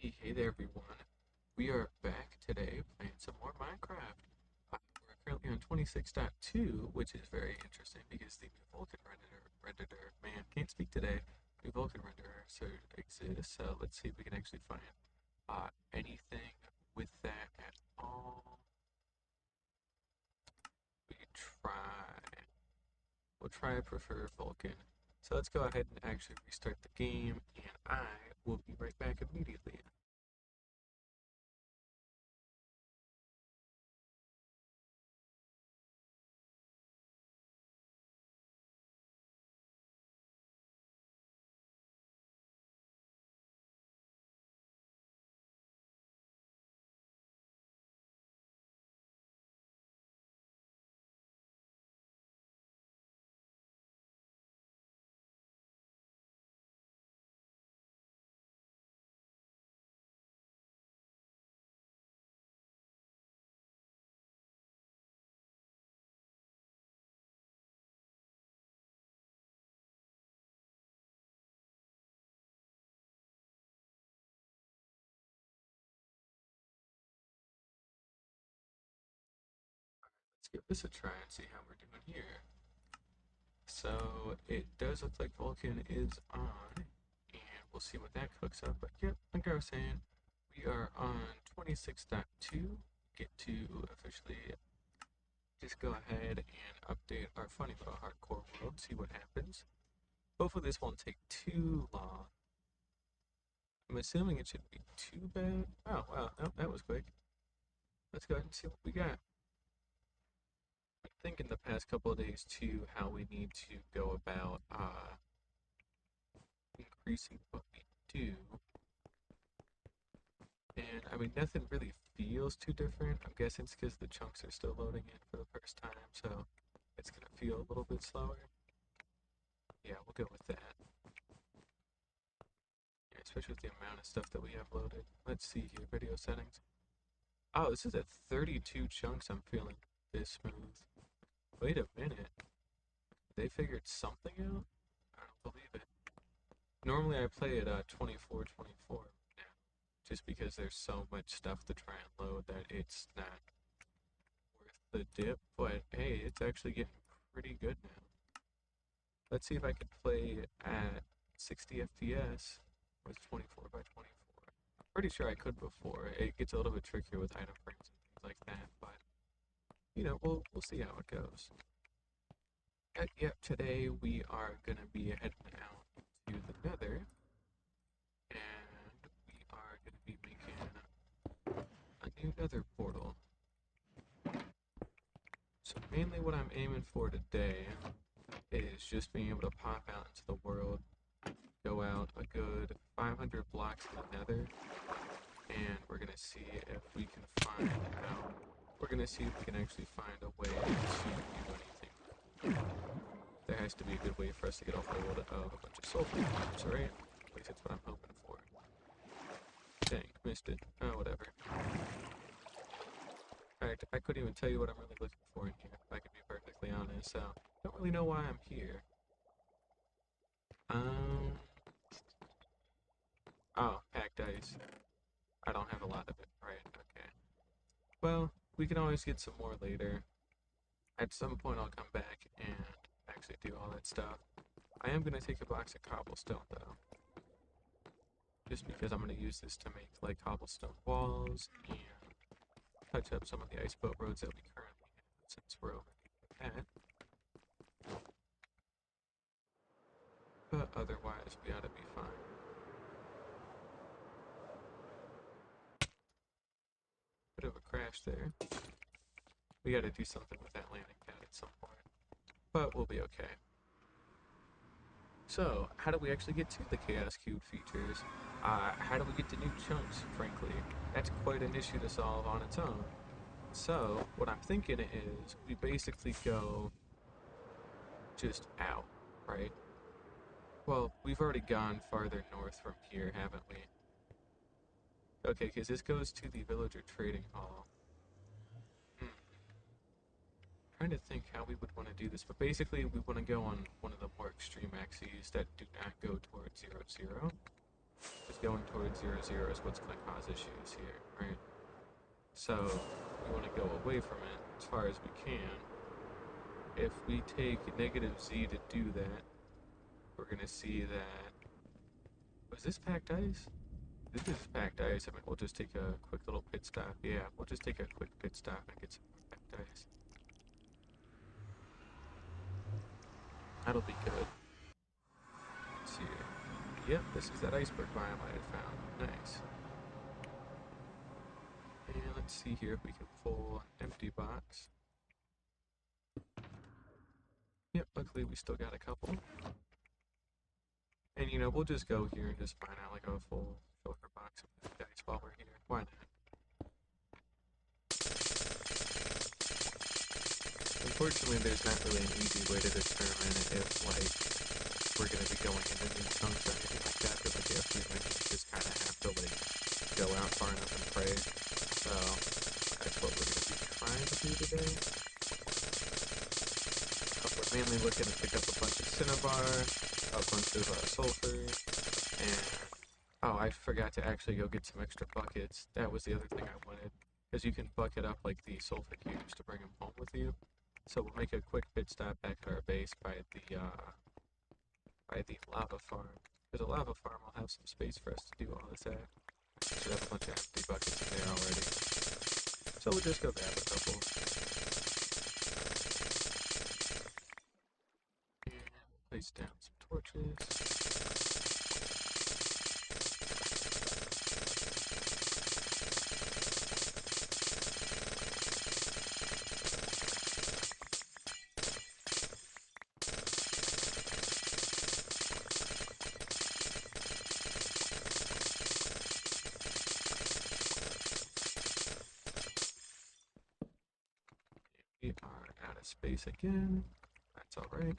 Hey there, everyone. We are back today playing some more Minecraft. We're currently on 26.2, which is very interesting because the new Vulkan renderer, man, can't speak today. New Vulkan renderer exists. So let's see if we can actually find anything with that at all. We can try. We'll try prefer Vulkan. So let's go ahead and actually restart the game, and I will be right back immediately. Let's give this a try and see how we're doing here. So it does look like Vulkan is on, and we'll see what that cooks up. But yep, like I was saying, we are on 26.2. Get to officially just go ahead and update our funny little hardcore world, see what happens. Hopefully this won't take too long. I'm assuming it shouldn't be too bad. Oh, wow, nope, that was quick. Let's go ahead and see what we got. I think in the past couple of days too, how we need to go about increasing what we do. And I mean, nothing really feels too different. I'm guessing it's because the chunks are still loading in for the first time, so it's gonna feel a little bit slower. Yeah, we'll go with that. Yeah, especially with the amount of stuff that we have loaded. Let's see here, video settings. Oh, this is at 32 chunks. I'm feeling this smooth. Wait a minute. They figured something out? I don't believe it. Normally I play at 24, now, just because there's so much stuff to try and load that it's not worth the dip, but hey, it's actually getting pretty good now. Let's see if I could play at 60 FPS with 24 by 24. I'm pretty sure I could before. It gets a little bit trickier with item frames and things like that, but we'll see how it goes. Yep, today we are gonna be heading out to the Nether, and we are gonna be making a new Nether portal. So mainly what I'm aiming for today is just being able to pop out into the world, go out a good 500 blocks in the Nether, and we're gonna see if we can find out. We're gonna see if we can actually find a way to do anything. There has to be a good way for us to get a hold of a bunch of sulfur bombs, right? At least that's what I'm hoping for. Dang, missed it. Oh, whatever. Alright, I couldn't even tell you what I'm really looking for in here, if I can be perfectly honest, so don't really know why I'm here. Um, oh, packed ice. I don't have a lot of it, right? Okay. Well, we can always get some more later. At some point, I'll come back and actually do all that stuff. I am gonna take a box of cobblestone though, just because I'm gonna use this to make like cobblestone walls and touch up some of the ice boat roads that we currently have since we're over that. But otherwise, we ought to be fine. Bit of a crash there. We got to do something with that landing pad at some point, but we'll be okay. So, how do we actually get to the Chaos Cube features? How do we get to new chunks, frankly? That's quite an issue to solve on its own. So, what I'm thinking is we basically go just out, right? Well, we've already gone farther north from here, haven't we? Okay, because this goes to the villager trading hall. Hmm. Trying to think how we would want to do this, but basically we want to go on one of the more extreme axes that do not go towards 0, 0. Just going towards 0, 0 is what's going to cause issues here, right? So we want to go away from it as far as we can. If we take negative Z to do that, we're going to see that... Was this packed ice? This is packed ice. I mean, we'll just take a quick little pit stop. Yeah, we'll just take a quick pit stop and get some packed ice. That'll be good. Let's see. Yep, this is that iceberg biome I had found. Nice. And let's see here if we can pull an empty box. Yep, luckily we still got a couple. And you know, we'll just go here and just find out like a full filter box of dice while we're here. Why not? Unfortunately, there's not really an easy way to determine if like we're gonna be going into new chunks or anything like that. But like the F3 menu, you just kind of have to like go out far enough and pray. So that's what we're gonna be trying to do today. We're mainly looking to pick up a bunch of cinnabar, a bunch of sulfur, and oh, I forgot to actually go get some extra buckets. That was the other thing I wanted, because you can bucket up like the sulfur cubes to bring them home with you. So we'll make a quick pit stop back to our base by the lava farm. Because a lava farm will have some space for us to do all this at. Should have a bunch of empty buckets in there already. So we'll just go grab a couple. And place down some torches. We are out of space again. That's alright.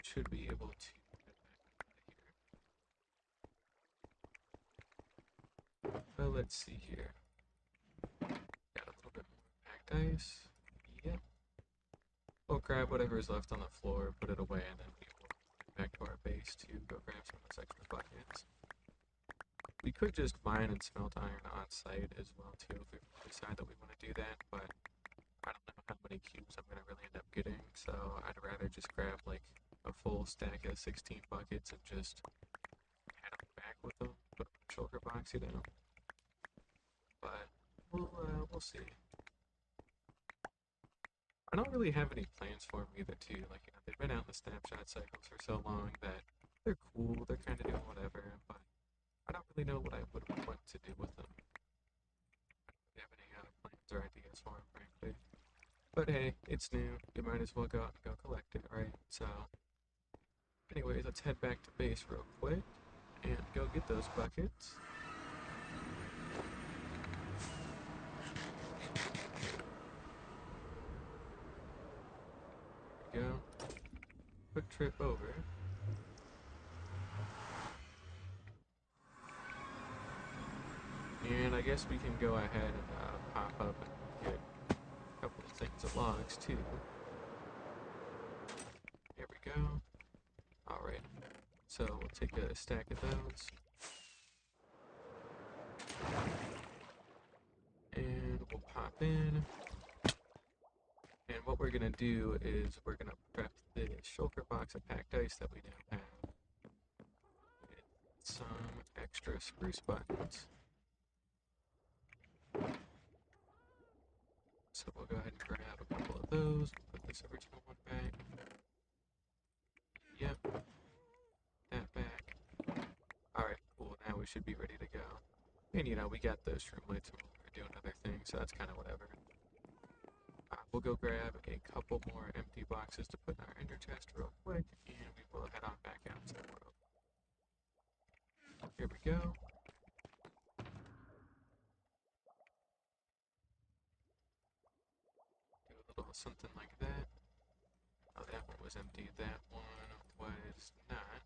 Should be able to get back out of here. Well, let's see here. Got a little bit more packed ice. Yep. We'll grab whatever is left on the floor, put it away, and then we will get back to our base to go grab some of those extra buckets. We could just mine and smelt iron on site as well too if we decide that we want to do that, but I don't know how many cubes I'm gonna really end up getting, so I'd rather just grab like a full stack of 16 buckets and just head on back with them, put them in the shulker box, you know. But we'll see. I don't really have any plans for them either, too. Like, you know, they've been out in the snapshot cycles for so long that they're cool, they're kind of doing whatever, but I don't really know what I would want to do with them. I don't really have any plans or ideas for them, frankly. But hey, it's new. You might as well go out and go collect it, right? So, anyways, let's head back to base real quick and go get those buckets. There we go. Quick trip over. And I guess we can go ahead and pop up and get a couple of things of logs too. Here we go. Alright, so we'll take a stack of those. And we'll pop in. And what we're gonna do is we're gonna prep the shulker box of packed ice that we now have. Get some extra spruce buttons. So we'll go ahead and grab a couple of those. We'll put this original one back. Yep. That back. Alright, cool. Now we should be ready to go. And you know, we got those shroom lights when we were doing other things, so that's kind of whatever. Pop we'll go grab a couple more empty boxes to put in our ender chest real quick, and we will head on back out to the world. Here we go. Do a little something like that. Oh, that one was empty. That one was not.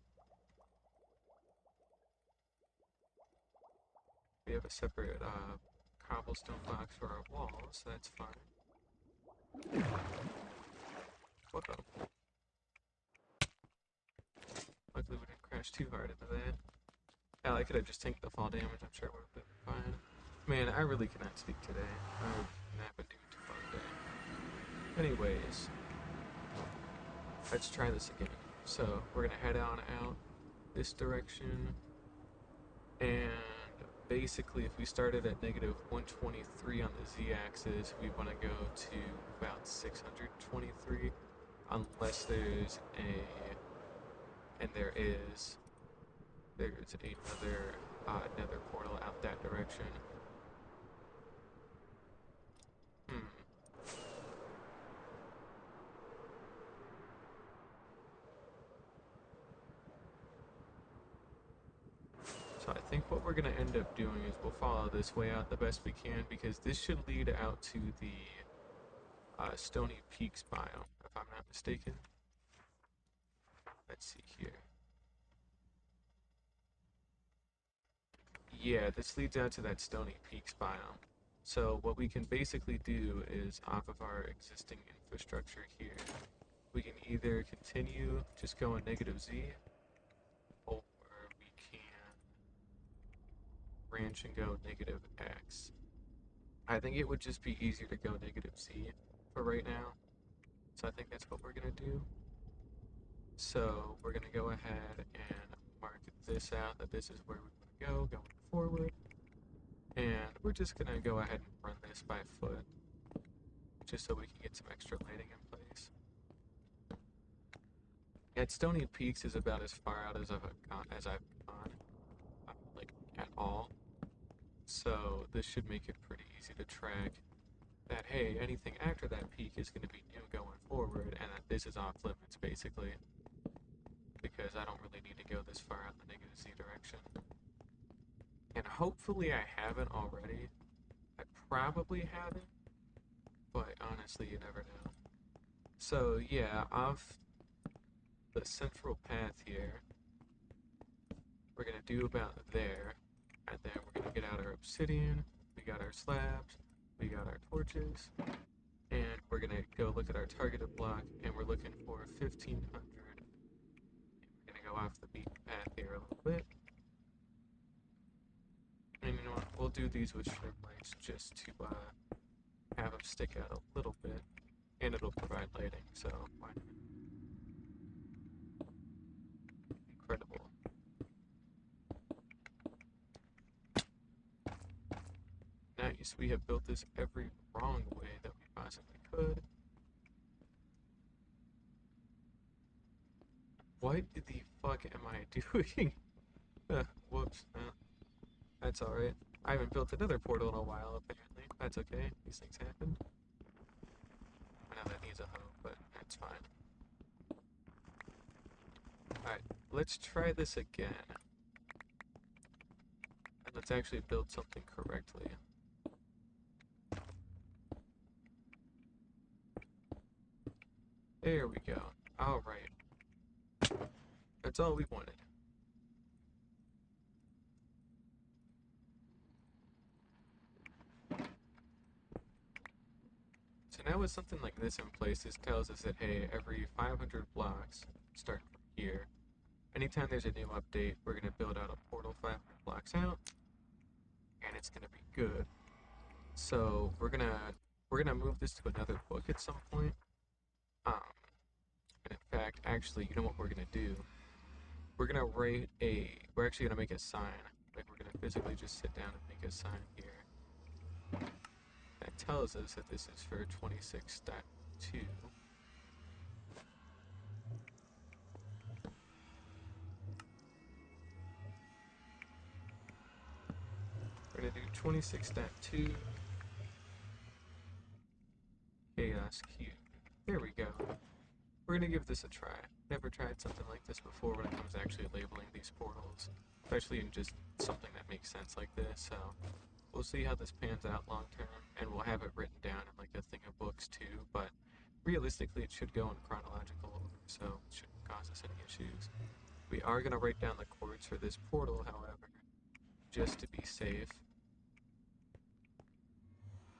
We have a separate cobblestone box for our walls, so that's fine. Whoa. Luckily we didn't crash too hard into that. Hell, I could have just tanked the fall damage, I'm sure it would have been fine. Man, I really cannot speak today. I've not been doing too far today. Anyways, let's try this again. So, we're gonna head on out this direction, and basically if we started at negative 123 on the z-axis, we want to go to about 623, unless there's another nether portal out that direction. So I think what we're going to end up doing is we'll follow this way out the best we can, because this should lead out to the Stony Peaks biome, if I'm not mistaken. Let's see here. Yeah, this leads out to that Stony Peaks biome. So what we can basically do is, off of our existing infrastructure here, we can either continue just going negative Z, or we can branch and go negative X. I think it would just be easier to go negative Z for right now. So I think that's what we're going to do. So we're going to go ahead and mark this out, that this is where we want to go going forward. And we're just going to go ahead and run this by foot, just so we can get some extra lighting in place. And Stony Peaks is about as far out as I've gone, like, at all. So this should make it pretty easy to track that, hey, anything after that peak is going to be new going forward, and that this is off limits, basically. Because I don't really need to go this far out in the negative Z direction. And hopefully I haven't already. I probably haven't, but honestly, you never know. So yeah, off the central path here, we're going to do about there, and then we're going to get out our obsidian, we got our slabs, we got our torches, and we're going to go look at our targeted block, and we're looking for 1500. We're going to go off the beaten path here a little bit. And you know what, we'll do these with shrimp lights just to have them stick out a little bit, and it'll provide lighting, so why not? Incredible. Nice, we have built this every wrong way that we possibly could. What the fuck am I doing? Whoops. That's alright. I haven't built another portal in a while, apparently. That's okay. These things happen. I know that needs a hoe, but that's fine. Alright, let's try this again. And let's actually build something correctly. There we go. Alright. That's all we wanted. So now with something like this in place, this tells us that, hey, every 500 blocks, starting from here, anytime there's a new update, we're going to build out a portal 500 blocks out, and it's going to be good. So we're gonna move this to another book at some point. And in fact, actually, you know what we're gonna do? We're actually gonna make a sign. Like, we're gonna physically just sit down and make a sign here. That tells us that this is for 26.2. We're gonna do 26.2 AI glass cube. There we go. We're gonna give this a try. Never tried something like this before when it comes to actually labeling these portals, especially in just something that makes sense like this, so we'll see how this pans out long term, and we'll have it written down in like a thing of books too, but realistically it should go in chronological order, so it shouldn't cause us any issues. We are gonna write down the coords for this portal, however, just to be safe.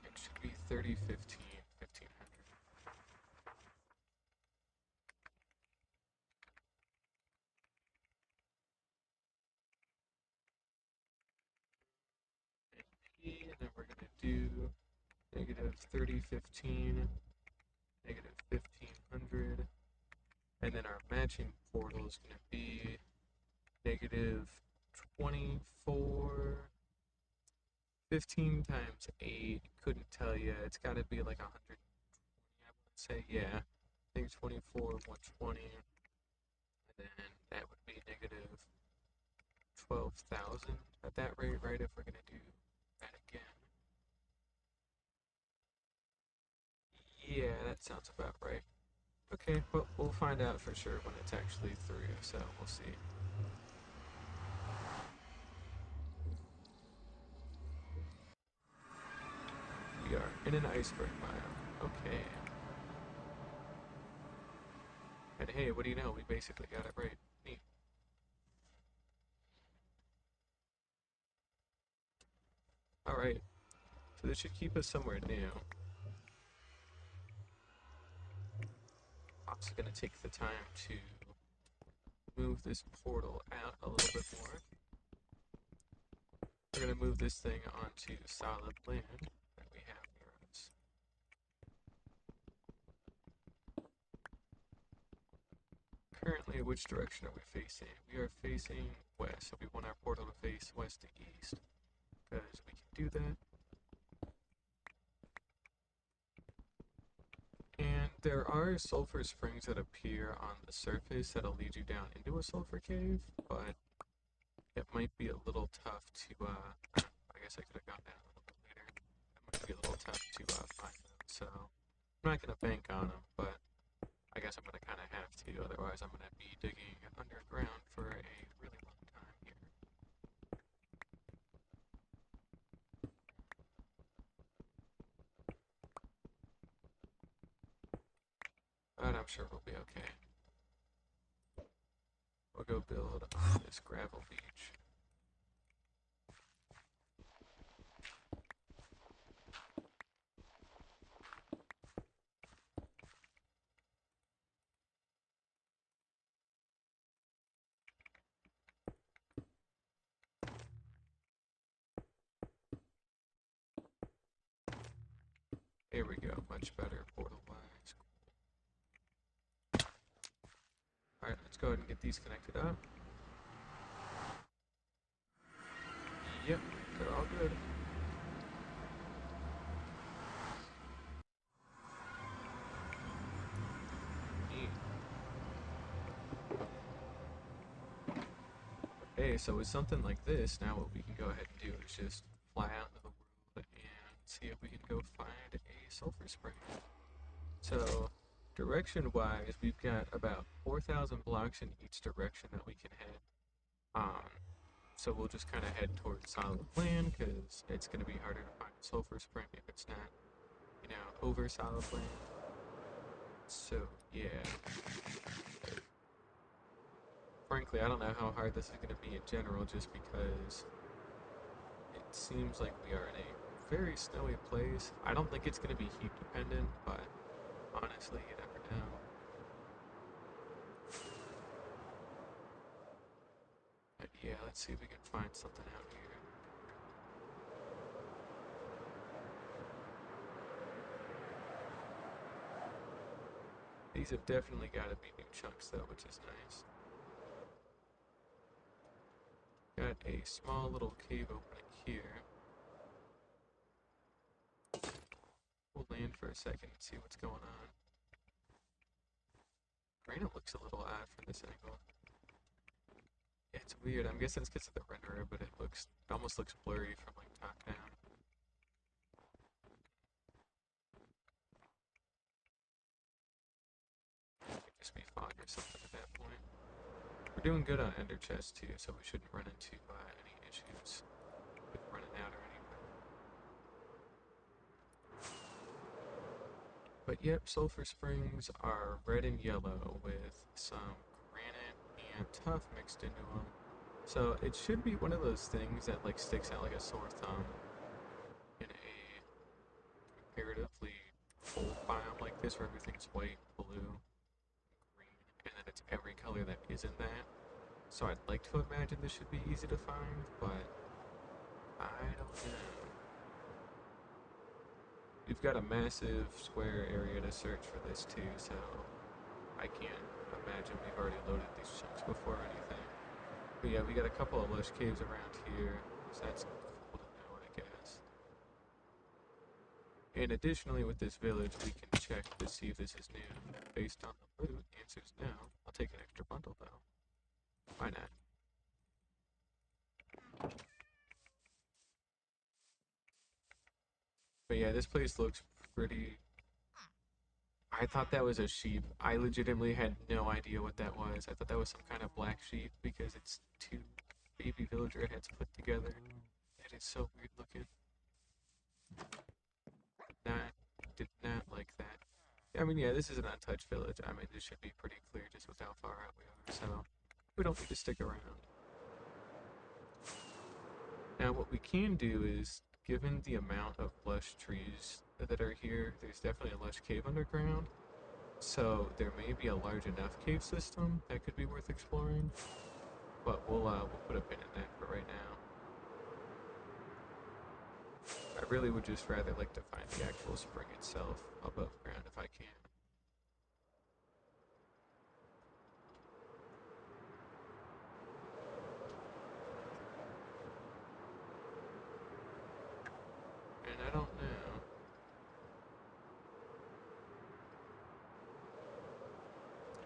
It should be 3015, 1500. And then we're gonna do negative 3015, negative 1500, and then our matching portal is gonna be negative 24, 15 times 8, couldn't tell you, it's gotta be like 120, I would say, yeah, I think 24, 120, and then that would be negative 12,000 at that rate, right, if we're gonna do that again. Yeah, that sounds about right. Okay, but we'll find out for sure when it's actually through, so we'll see. We are in an iceberg biome. Okay. And hey, what do you know? We basically got it right. Neat. Alright. So this should keep us somewhere new. I'm also gonna take the time to move this portal out a little bit more. We're gonna move this thing onto solid land that we have near us. Currently, which direction are we facing? We are facing west, so we want our portal to face west to east, because we can do that. And there are sulfur springs that appear on the surface that'll lead you down into a sulfur cave, but it might be a little tough to, I guess I could have gone down a little bit later. It might be a little tough to find them, so I'm not going to bank on them, but I guess I'm going to kind of have to, otherwise I'm going to be digging underground for a really long time here. But I'm sure we'll be okay. We'll go build on this gravel beach. Here we go, much better portal-wise. Alright, let's go ahead and get these connected up. Yep, they're all good. Neat. Hey, so with something like this, now what we can go ahead and do is just fly out into the world and see if we can go find a sulfur spring. So, direction-wise, we've got about 4,000 blocks in each direction that we can head. So we'll just kind of head towards solid land, because it's going to be harder to find a sulfur spring if it's not, you know, over solid land. So, yeah. Frankly, I don't know how hard this is going to be in general, just because it seems like we are in a very snowy place. I don't think it's going to be heat dependent, but honestly, you never know. But yeah, let's see if we can find something out here. These have definitely got to be new chunks though, which is nice. Got a small little cave opening here. We'll land for a second and see what's going on. Granite looks a little odd from this angle. Yeah, it's weird. I'm guessing it's because of the renderer, but it almost looks blurry from like top down. or something at that point. We're doing good on ender chests too, so we shouldn't run into any issues with running out or anything. But yep, sulfur springs are red and yellow with some granite and tuff mixed into them. So it should be one of those things that like sticks out like a sore thumb in a comparatively cold biome like this where everything's white, blue, green, and then it's every color that isn't that. So I'd like to imagine this should be easy to find, but I don't know. We've got a massive square area to search for this too, so I can't imagine we've already loaded these chunks before or anything. But yeah, we got a couple of lush caves around here, so that's cool to know, I guess. And additionally, with this village, we can check to see if this is new. Based on the loot, the answer's no. I'll take an extra bundle though. Why not? But yeah, this place looks pretty. I thought that was a sheep. I legitimately had no idea what that was. I thought that was some kind of black sheep because it's two baby villager heads put together. That is so weird looking. Not, did not like that. I mean, yeah, this is an untouched village. I mean, this should be pretty clear just with how far out we are, so we don't need to stick around. Now, what we can do is, given the amount of lush trees that are here, there's definitely a lush cave underground. So there may be a large enough cave system that could be worth exploring, but we'll put a pin in that for right now. I really would just rather like to find the actual spring itself above ground if I can. And I don't know.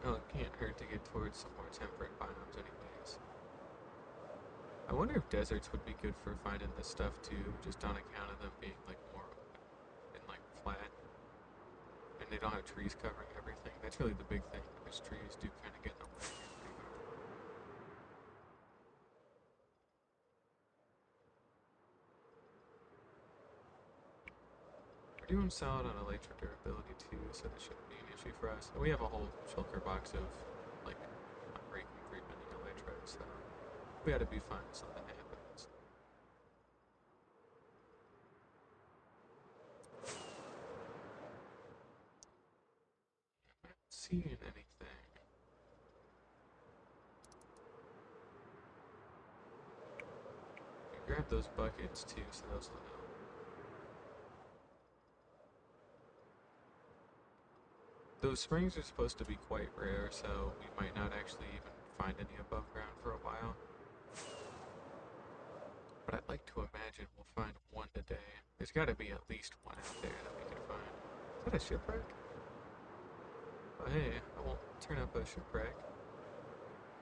Oh, it can't hurt to get towards some more temperate biomes anyways. I wonder if deserts would be good for finding this stuff too, just on account of them being like more open and like flat. And they don't have trees covering everything. That's really the big thing, because trees do kind of get in the way here pretty hard. We're doing solid on elytra durability too, so this shouldn't be an issue for us. And we have a whole shulker box of like unbreaking 3 bending elytra, so we ought to be fine if something happens. Not seeing anything. We grab those buckets too, so those will help. Those springs are supposed to be quite rare, so we might not actually even find any above ground for a while. But I'd like to imagine we'll find one today. There's got to be at least one out there that we could find. Is that a shipwreck? Oh hey, I won't turn up a shipwreck.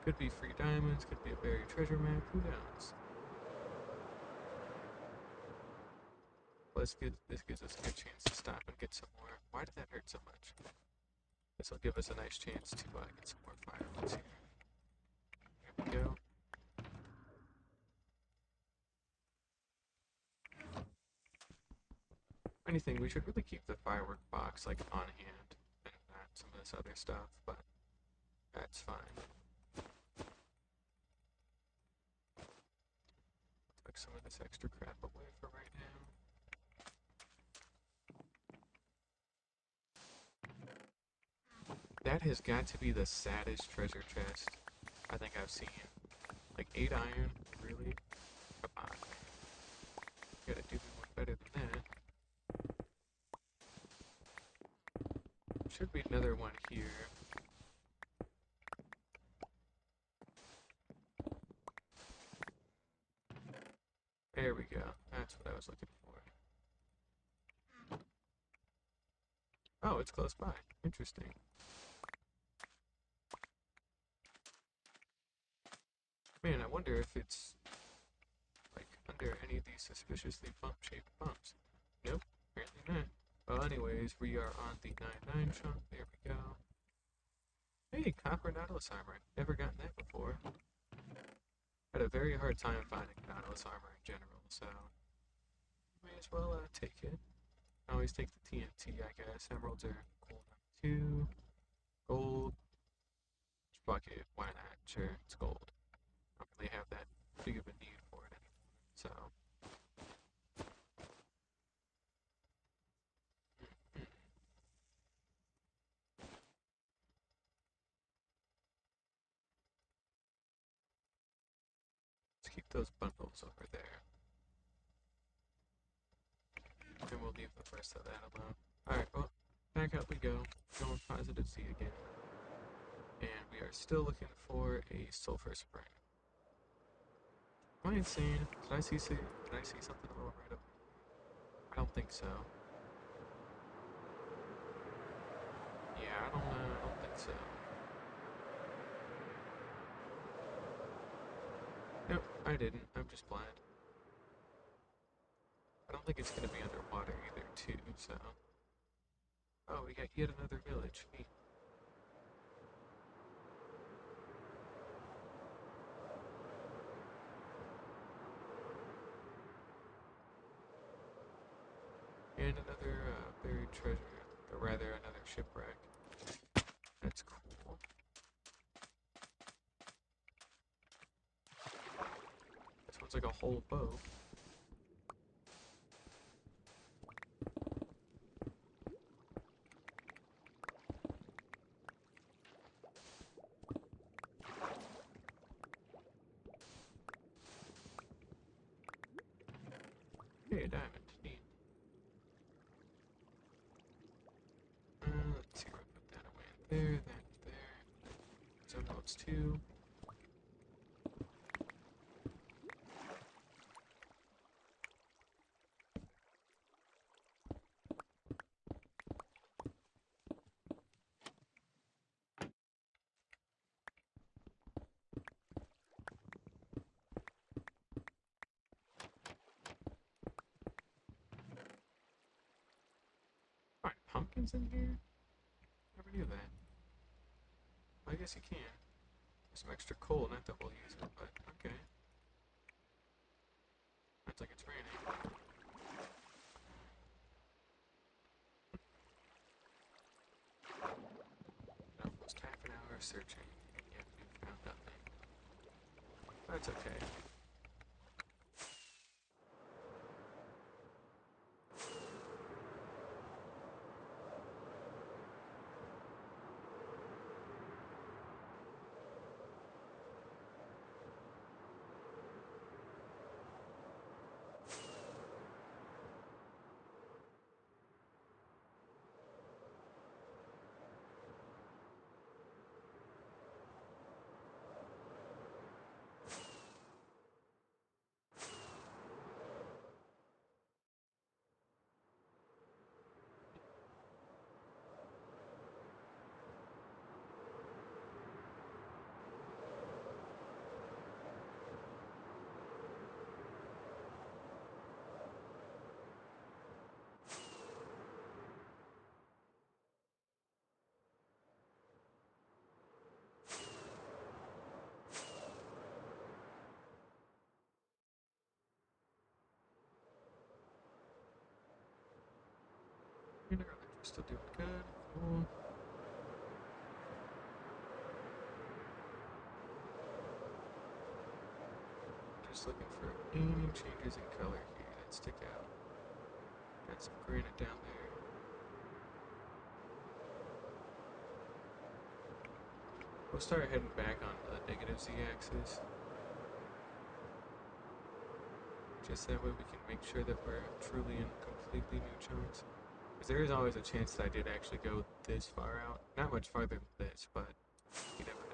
Could be free diamonds, could be a buried treasure map, who knows? This gives us a good chance to stop and get some more. Why did that hurt so much? This will give us a nice chance to get some more fireworks here. There we go. Anything, we should really keep the firework box like on hand and not some of this other stuff, but that's fine. Tuck some of this extra crap away for right now. That has got to be the saddest treasure chest I think I've seen. Like 8 iron, really? Come on, man. You gotta do me one better than that. Should be another one here. There we go. That's what I was looking for. Oh, it's close by. Interesting. Man, I wonder if it's like under any of these suspiciously bump-shaped bumps. Nope, apparently not. Well, anyways, we are on the 9-9 chunk. There we go. Hey, copper Nautilus armor. Never gotten that before. Had a very hard time finding Nautilus armor in general, so may as well take it. I always take the TNT, I guess. Emeralds are cool too. Gold. Fuck it. Why not? Sure, it's gold. I don't really have that big of a need for it anymore. So, let's keep those bundles over there. And we'll leave the rest of that alone. Alright, well, back out we go. Going positive Z again. And we are still looking for a sulfur spring. Am I insane? Did I see something a little right over here? I don't think so. Yeah, I don't think so. Nope, I didn't. I'm just blind. I don't think it's gonna be underwater either, too, so. Oh, we got yet another village. Neat. And another buried treasure, or rather, another shipwreck. That's cool. This one's like a whole boat. Hey, a diamond. Neat. Let's see where I put that away. There, there. Some boats too. Alright, pumpkins in here? Never knew that. I guess you can. There's some extra coal, not that we'll use it, but okay. Sounds like it's raining. Almost half an hour searching, and yet we found nothing. That's okay. Mineral we're still doing good. Cool. Just looking for any changes in color here that stick out. Got some granite down there. We'll start heading back on the negative z-axis. Just that way we can make sure that we're truly in completely new chunks. Because there is always a chance that I did actually go this far out. Not much farther than this, but you never know.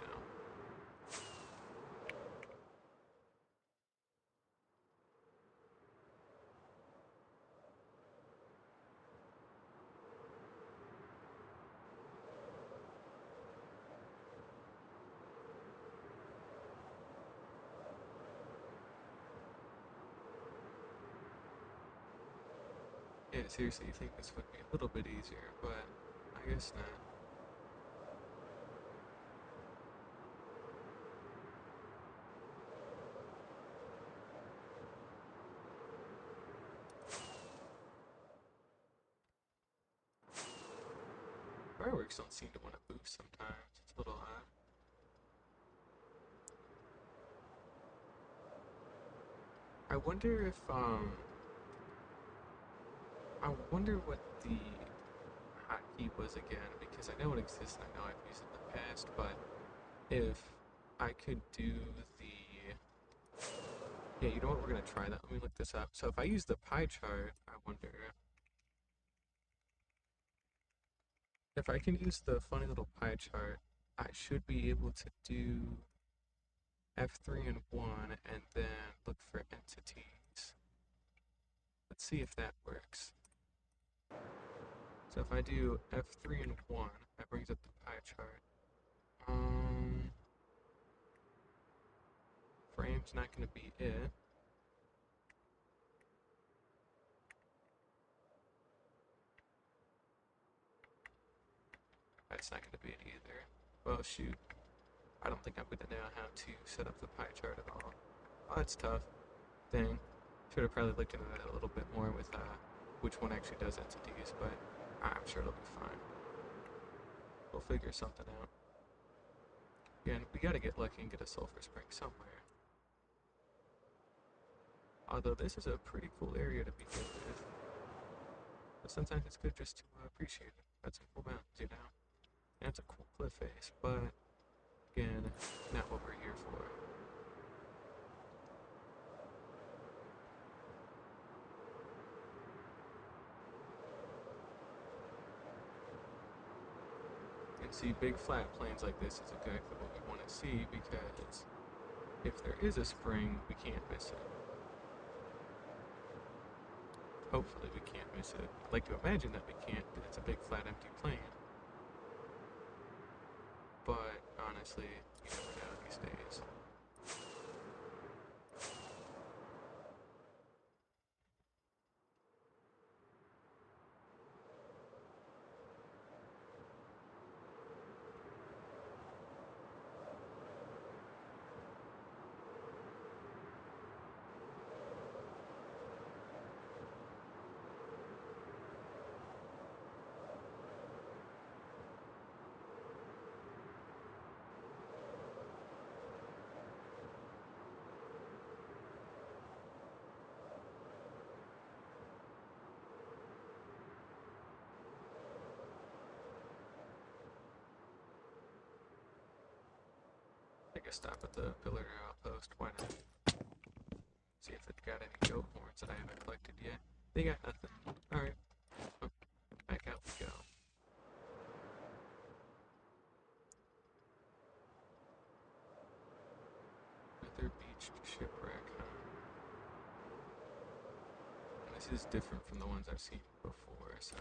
Yeah, seriously, you think this would be a little bit easier, but I guess not. Fireworks don't seem to want to boost sometimes. It's a little odd. I wonder if I wonder what the hotkey was again, because I know it exists and I know I've used it in the past, but if I could do the yeah, you know what, we're gonna try that. Let me look this up. So if I use the pie chart, I wonder if I can use the funny little pie chart, I should be able to do F3 and 1 and then look for entities. Let's see if that works. So if I do F3 and 1, that brings up the pie chart. Frame's not going to be it. That's not going to be it either. Well, shoot. I don't think I'm going to know how to set up the pie chart at all. Oh, that's tough. Dang. Should have probably looked into that a little bit more with which one actually does entities, but I'm sure it'll be fine. We'll figure something out. Again, we gotta get lucky and get a sulfur spring somewhere. Although this is a pretty cool area to begin with. But sometimes it's good just to appreciate it. That's some cool mountains, you know? And it's a cool cliff face, but again, not what we're here for. And see, big flat plains like this is exactly what we want to see, because if there is a spring, we can't miss it. Hopefully we can't miss it. I'd like to imagine that we can't, because it's a big flat empty plain. But honestly, you never know these days. Take a stop at the pillager outpost. Why not? See if it got any goat horns that I haven't collected yet. They got nothing. Alright. Oh, back out we go. Another beached shipwreck, huh? This is different from the ones I've seen before, so.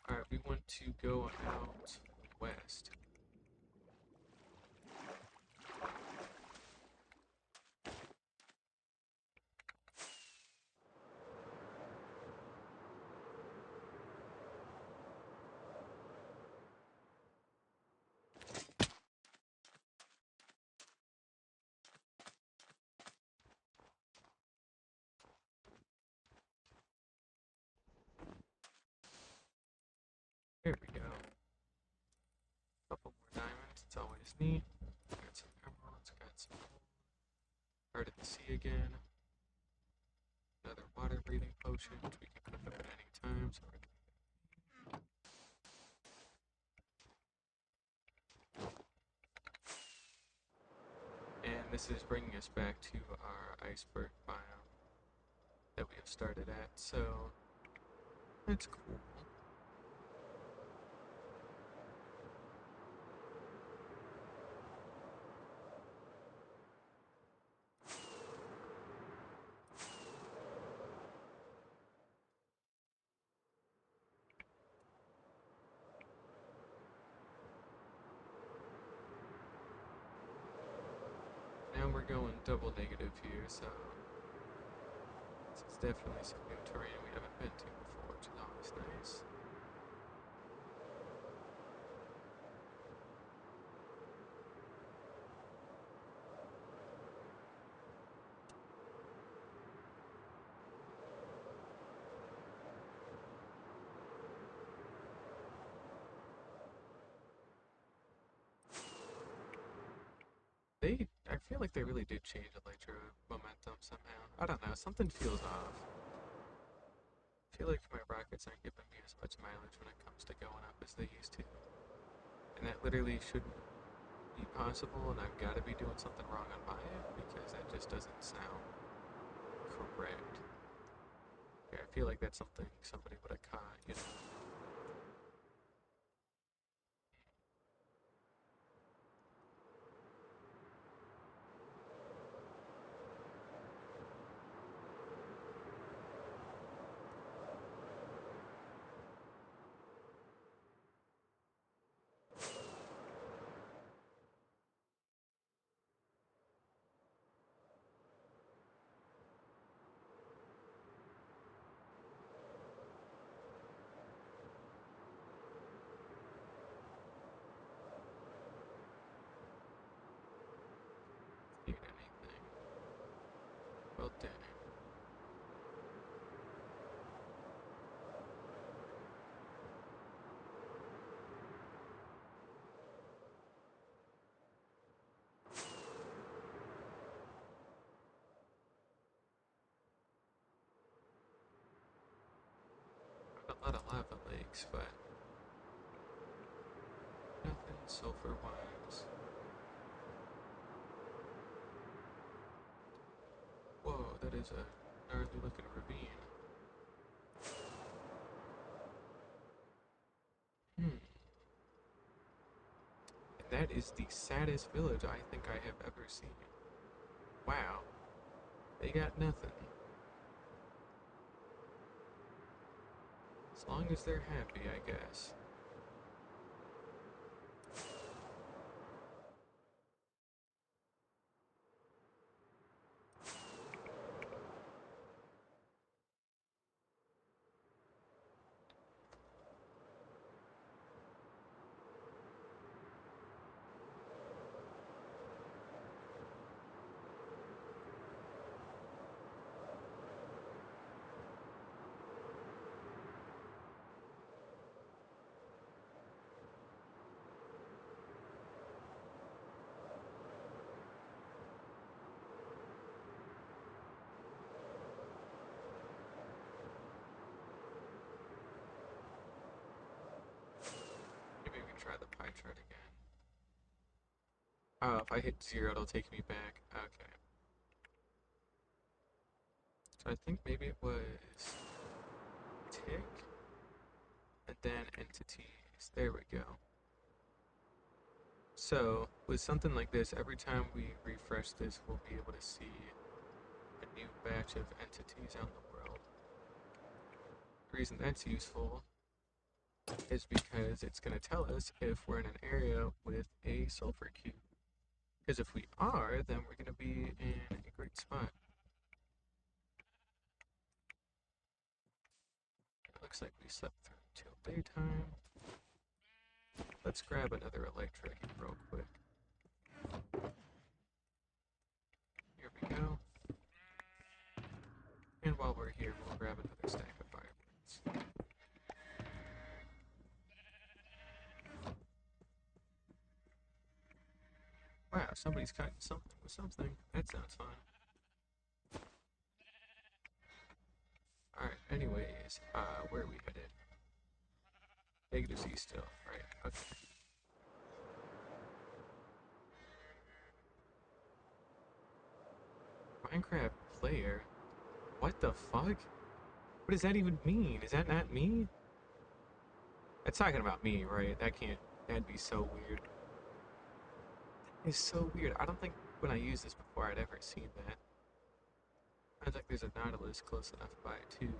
Alright, we want to go out west. There we go. Couple more diamonds, it's always neat. Got some emeralds, got some gold. Heart of the sea again. Another water breathing potion, which we can cook up at any time, so we're and this is bringing us back to our iceberg biome that we have started at, so that's cool. Now we're going double negative here, so this is definitely some new terrain we haven't been to before, which is always nice. I feel like they really did change Electro momentum somehow. I don't know, something feels off. I feel like my rockets aren't giving me as much mileage when it comes to going up as they used to. And that literally shouldn't be possible, and I've got to be doing something wrong on my end because that just doesn't sound correct. Yeah, I feel like that's something somebody would have caught, you know. Seen anything. Well, dang. A lot of lava lakes, but nothing sulfur wise. Whoa, that is a gnarly looking ravine. Hmm. And that is the saddest village I think I have ever seen. Wow. They got nothing. As long as they're happy, I guess. Maybe we can try the pie chart again. Oh, if I hit 0, it'll take me back. Okay. So I think maybe it was tick and then entities. There we go. So with something like this, every time we refresh this, we'll be able to see a new batch of entities out in the world. The reason that's useful is because it's going to tell us if we're in an area with a sulfur cube. Because if we are, then we're going to be in a great spot. It looks like we slept through till daytime. Let's grab another electric real quick. Here we go. And while we're here, we'll grab another stack of fireworks. Wow, somebody's cutting something with something. That sounds fun. Alright, anyways, where are we headed? Negative Z still, right? Okay. Minecraft player? What the fuck? What does that even mean? Is that not me? That's talking about me, right? That can't, that'd be so weird. It's so weird. I don't think when I used this before I'd ever seen that. I think there's a Nautilus close enough by too.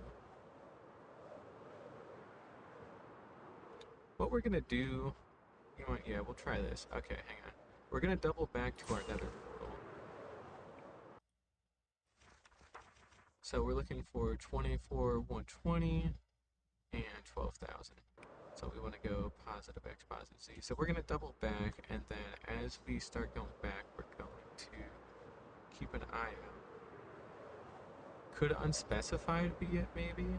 What we're gonna do, you know what, yeah, we'll try this. Okay, hang on. We're gonna double back to our nether portal. So we're looking for 24, 120, and 12,000. So we want to go positive x, positive z. So we're going to double back, and then as we start going back, we're going to keep an eye out. Could unspecified be it, maybe?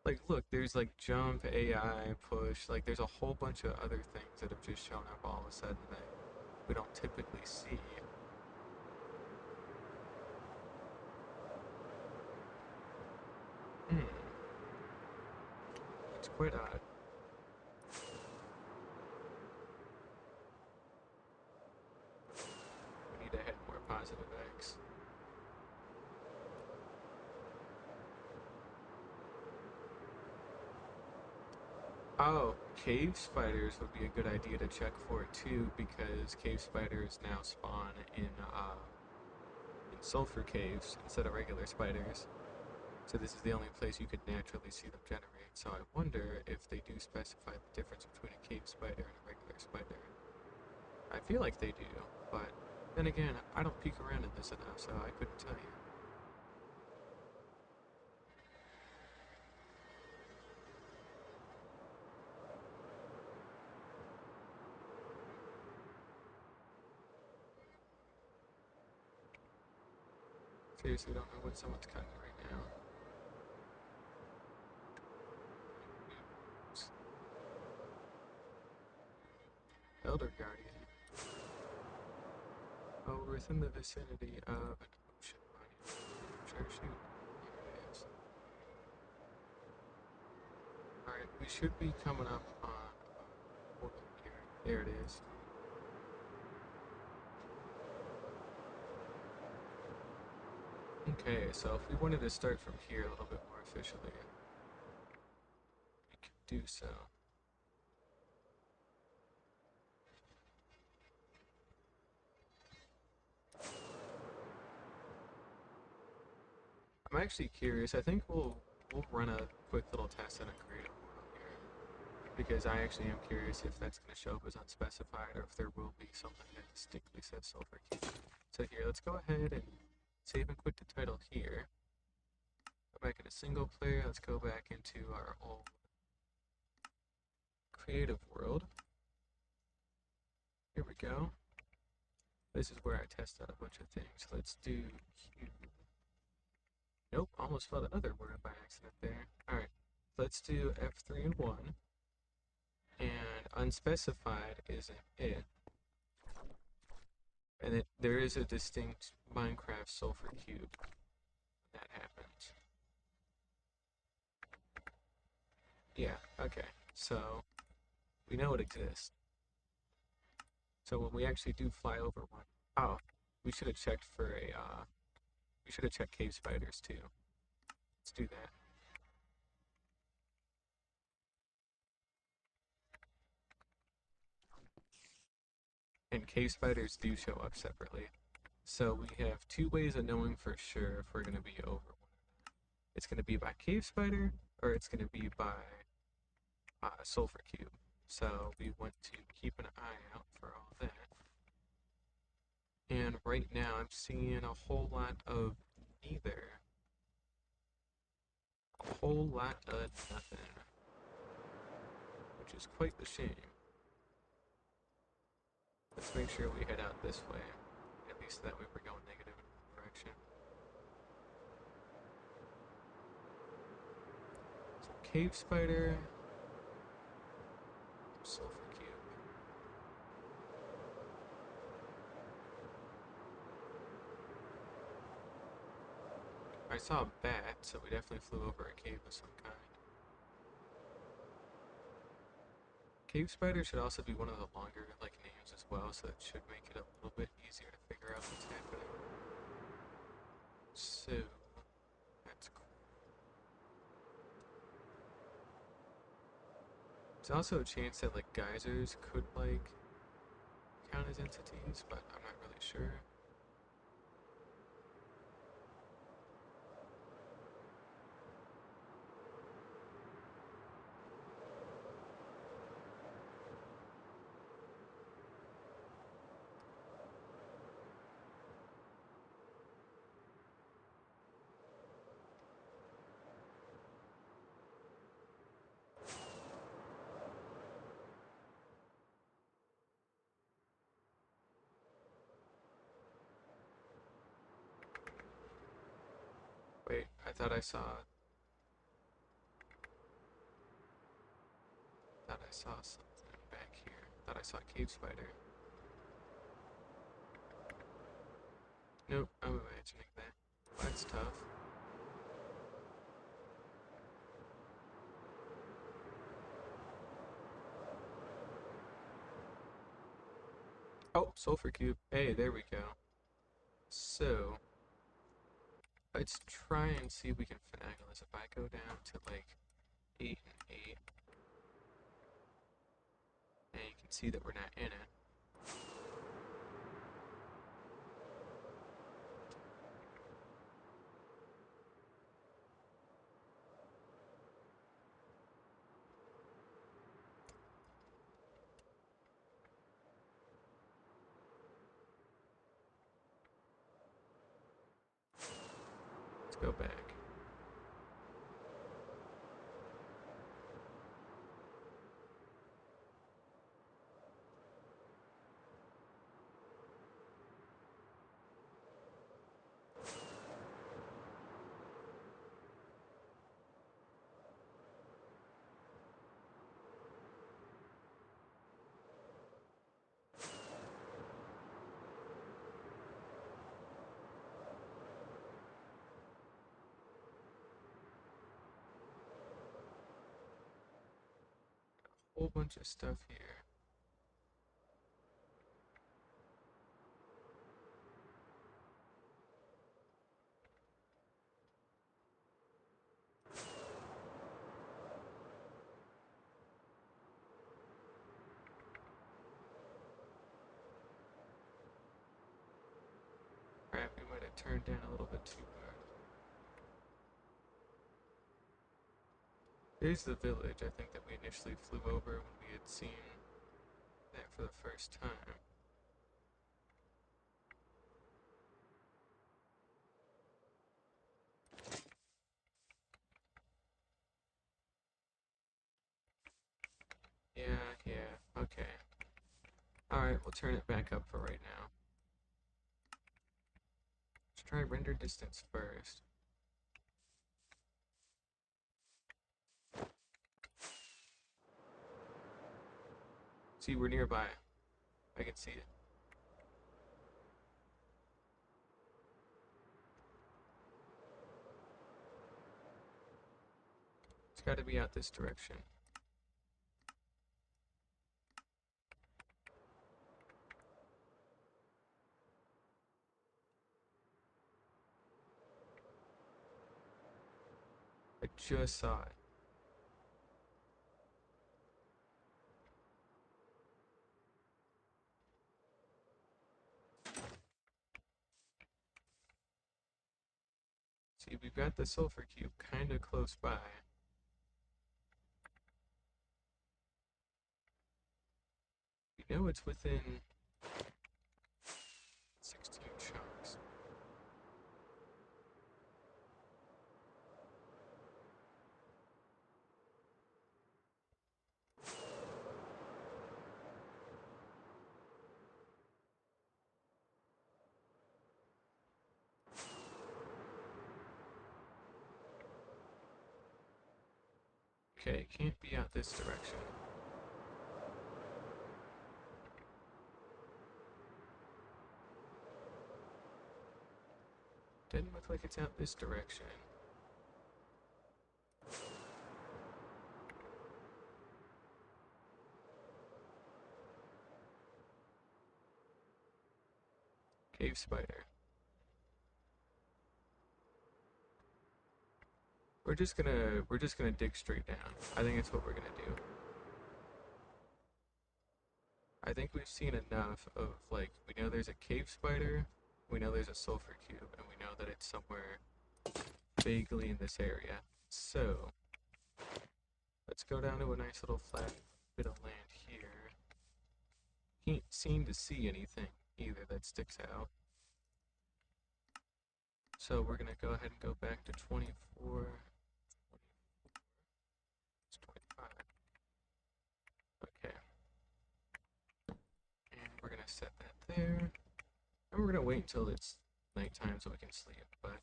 Like, look, there's like jump, AI, push, like there's a whole bunch of other things that have just shown up all of a sudden that we don't typically see. Hmm, it's quite odd. We need to hit more positive X. Oh, cave spiders would be a good idea to check for too, because cave spiders now spawn in sulfur caves instead of regular spiders. So this is the only place you could naturally see them generate. So I wonder if they do specify the difference between a cave spider and a regular spider. I feel like they do, but then again, I don't peek around in this enough, so I couldn't tell you. Seriously, don't know what someone's cutting right now. Elder Guardian. Oh, we're within the vicinity of an ocean body. Try to shoot. Here it is. Alright, we should be coming up on our portal here. There it is. Okay, so if we wanted to start from here a little bit more officially, we could do so. I'm actually curious. I think we'll run a quick little test in a creative world here, because I actually am curious if that's going to show up as unspecified or if there will be something that distinctly says Sulfur Key. So here, let's go ahead and save and quit the title here. Go back into single player. Let's go back into our old creative world. Here we go. This is where I test out a bunch of things. Let's do Q. Nope, almost spelled another word by accident there. Alright, let's do F3 and 1. And unspecified isn't it. And there is a distinct Minecraft sulfur cube when that happens. Yeah, okay. So, we know it exists. So when we actually do fly over one, oh, we should have checked for we should have checked cave spiders too. Let's do that. And cave spiders do show up separately. So we have two ways of knowing for sure if we're going to be over one. It's going to be by cave spider, or it's going to be by sulfur cube. So we want to keep an eye out for all that. And right now I'm seeing a whole lot of neither. A whole lot of nothing. Which is quite the shame. Let's make sure we head out this way. At least that way we're going negative in one direction. So cave spider, sulfur cube. I saw a bat, so we definitely flew over a cave of some kind. Cave spider should also be one of the longer names as well, so it should make it a little bit easier to figure out what's happening. So that's cool. There's also a chance that geysers could count as entities, but I'm not really sure. Wait, I thought I saw Thought I saw something back here. Thought I saw a cave spider. Nope, I'm imagining that. That's tough. Oh, sulfur cube. Hey, there we go. So, let's try and see if we can finagle this. If I go down to like 8 and 8, and you can see that we're not in it. Let's go back. Whole bunch of stuff here. Crap, we might have turned down a little bit too hard. Here's the village, I think, that we initially flew over when we had seen that for the first time. Yeah, okay. Alright, we'll turn it back up for right now. Let's try render distance first. See, we're nearby. I can see it. It's got to be out this direction. I just saw it. See, we've got the sulfur cube kind of close by. We know it's within 16 chunks. Okay, can't be out this direction. Didn't look like it's out this direction. Cave spider. We're just gonna dig straight down. I think that's what we're gonna do. I think we've seen enough of, like, we know there's a cave spider, we know there's a sulfur cube, and we know that it's somewhere vaguely in this area. So, let's go down to a nice little flat bit of land here. Can't seem to see anything either that sticks out. So we're gonna go ahead and go back to 24. It's 25. Okay. And we're gonna set that there. And we're gonna wait until it's nighttime so we can sleep, but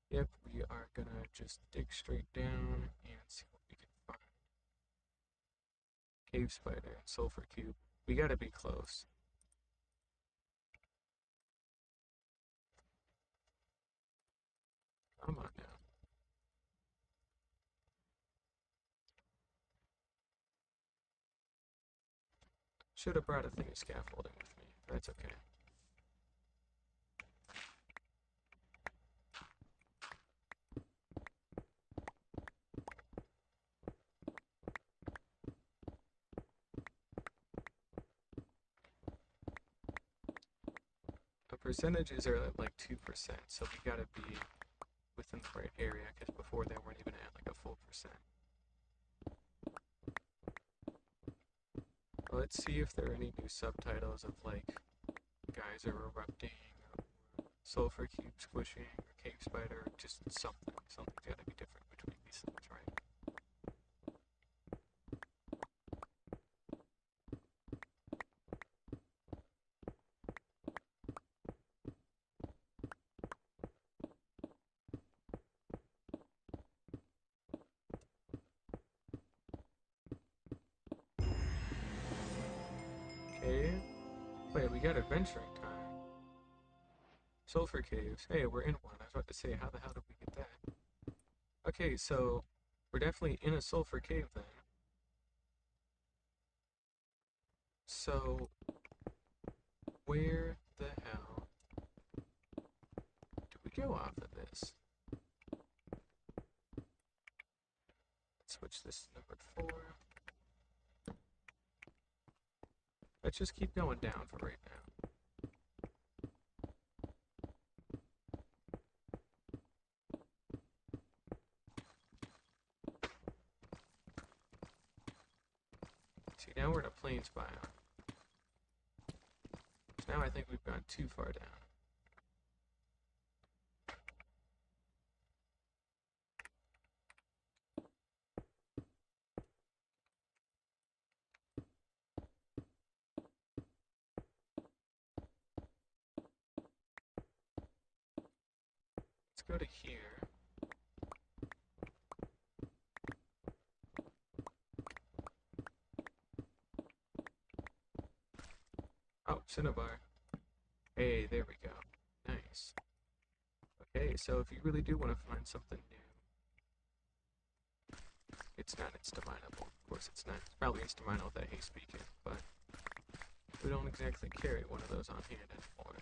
yep, we are gonna just dig straight down and see what we can find. cave spider and sulfur cube. We gotta be close. Come on now. Should have brought a thing of scaffolding with me. That's okay. The percentages are at like 2%, so we gotta be within the right area, because before they weren't even at like a full percent. Let's see if there are any new subtitles of like guys are erupting, or sulfur cube squishing, or cave spider, or just something. Something's gotta be different between these things, right? Okay. Wait, we got adventuring time. Sulfur caves. Hey, we're in one. I was about to say, how the hell did we get that? Okay, so we're definitely in a sulfur cave then. So, where the hell do we go off of this? Let's switch this to number 4. Let's just keep going down for right now. See, now we're in a plains biome. So now I think we've gone too far down. Let's go to here. Oh, Cinnabar. Hey, there we go. Nice. Okay, so if you really do want to find something new, it's not insta-mineable. Of course it's not. It's probably insta-mineable with that haste beacon, but we don't exactly carry one of those on hand anymore.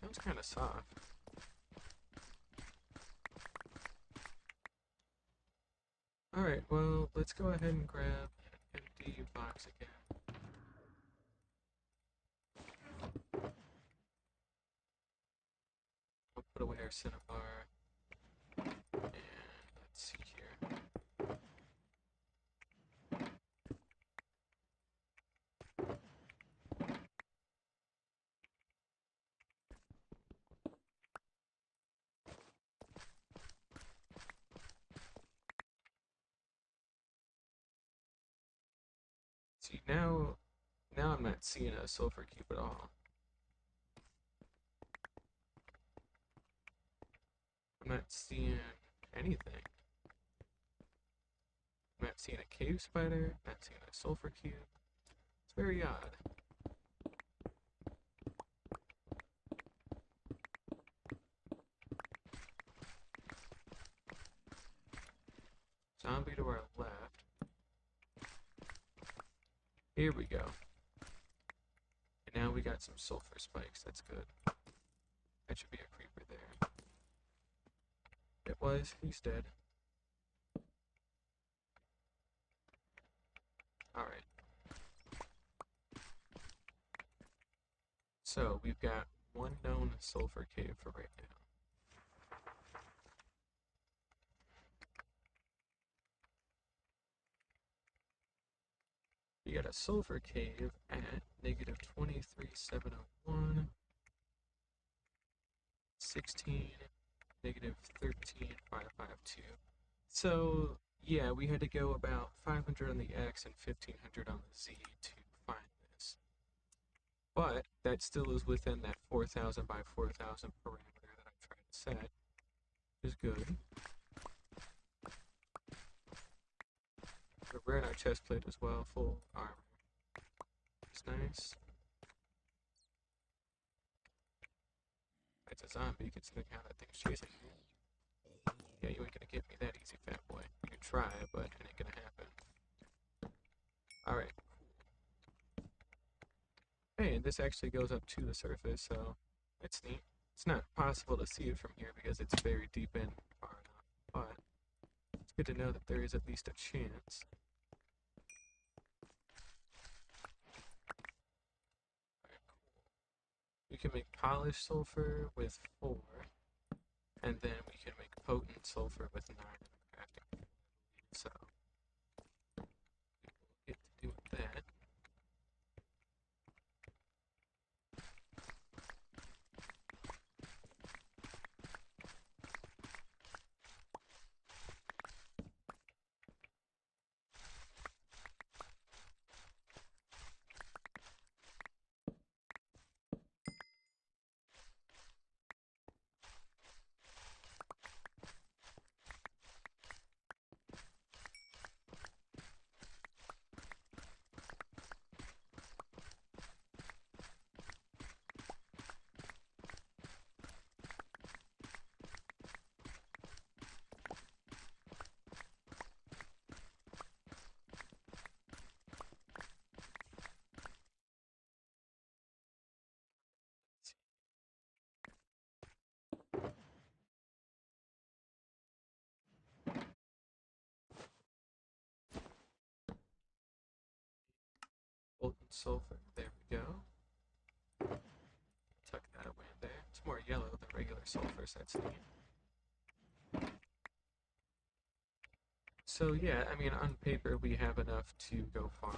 Sounds kind of soft. Alright, well, let's go ahead and grab an empty box again. We'll put away our Cinnabar. And let's see here. See, now I'm not seeing a sulfur cube at all. I'm not seeing anything. I'm not seeing a cave spider, not seeing a sulfur cube. It's very odd. Zombie to our left. Here we go. And now we got some sulfur spikes. That's good. That should be a creeper there. It was. He's dead. Alright. So, we've got one known sulfur cave for right now. You got a sulfur cave at negative 23,701, 16, negative 13,552. So, yeah, we had to go about 500 on the X and 1,500 on the Z to but that still is within that 4,000 by 4,000 parameter that I'm trying to set, which is good. We're wearing our chest plate as well, full armor. It's nice. It's a zombie, considering how that thing's chasing me. Yeah, you ain't gonna get me that easy, fat boy. You can try, but it ain't gonna happen. Alright. Hey, and this actually goes up to the surface, so it's neat. It's not possible to see it from here because it's very deep in far enough, but it's good to know that there is at least a chance. We can make polished sulfur with 4, and then we can make potent sulfur with 9 in the crafting table, so we will get to doing that. Potent sulfur, there we go. Tuck that away in there. It's more yellow than regular sulfur, so that's neat. So yeah, I mean, on paper we have enough to go farm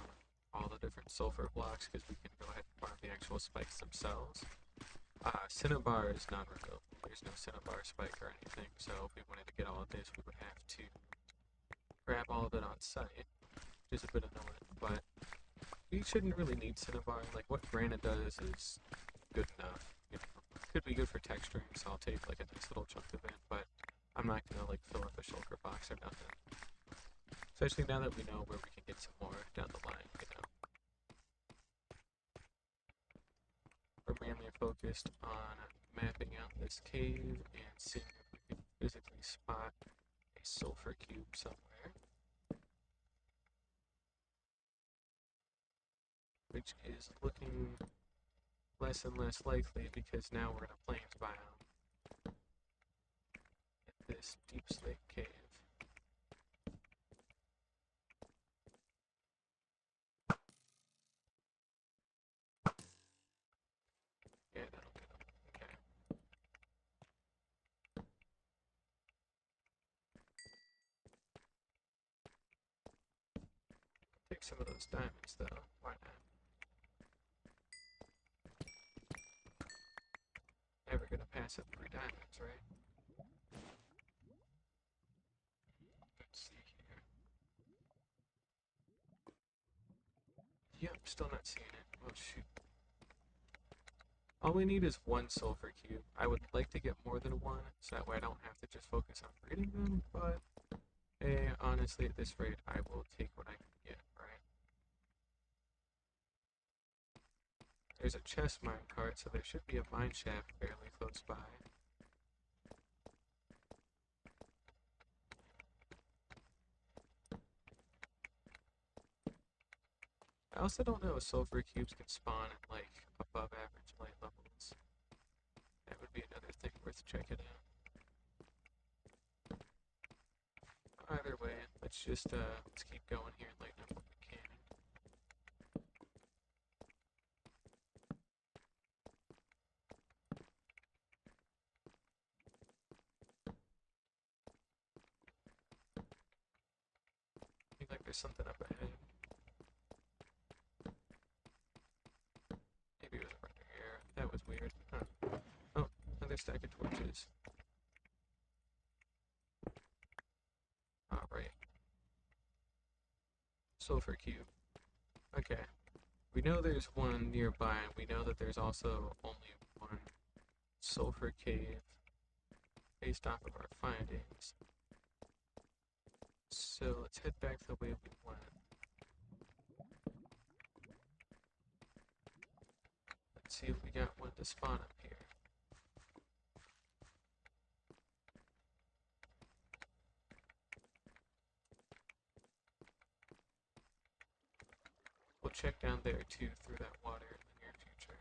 all the different sulfur blocks because we can go ahead and farm the actual spikes themselves. Cinnabar is non-renewable. There's no cinnabar spike or anything, so if we wanted to get all of this, we would have to grab all of it on site, which is a bit annoying, but we shouldn't really need cinnabar. Like, what granite does is good enough. You know, could be good for texturing, so I'll take like a nice little chunk of it, but I'm not gonna like fill up a shulker box or nothing. Especially now that we know where we can get some more down the line, you know. We're mainly focused on mapping out this cave and seeing if we can physically spot a sulfur cube somewhere. Which is looking less and less likely because now we're in a plains biome. In this deep slate cave. Yeah, that'll do. Okay. Take some of those diamonds though. Why not? Never gonna pass up 3 diamonds, right? Let's see here. Yep, still not seeing it. Oh shoot. All we need is 1 sulfur cube. I would like to get more than 1, so that way I don't have to just focus on breeding them, but hey, honestly, at this rate, I will take what I can get, right? There's a chest mine cart, so there should be a mine shaft fairly close by. I also don't know if sulfur cubes can spawn at like above average light levels. That would be another thing worth checking out. Either way, let's just let's keep going here and lighten up what we can. I think like there's something up ahead. Maybe it was right here. That was weird. Huh. Oh, another stack of torches. Alright. Sulfur cube. Okay. We know there's one nearby, and we know that there's also only one sulfur cave based off of our findings. So let's head back the way we went. Let's see if we got one to spawn up here. We'll check down there too through that water in the near future.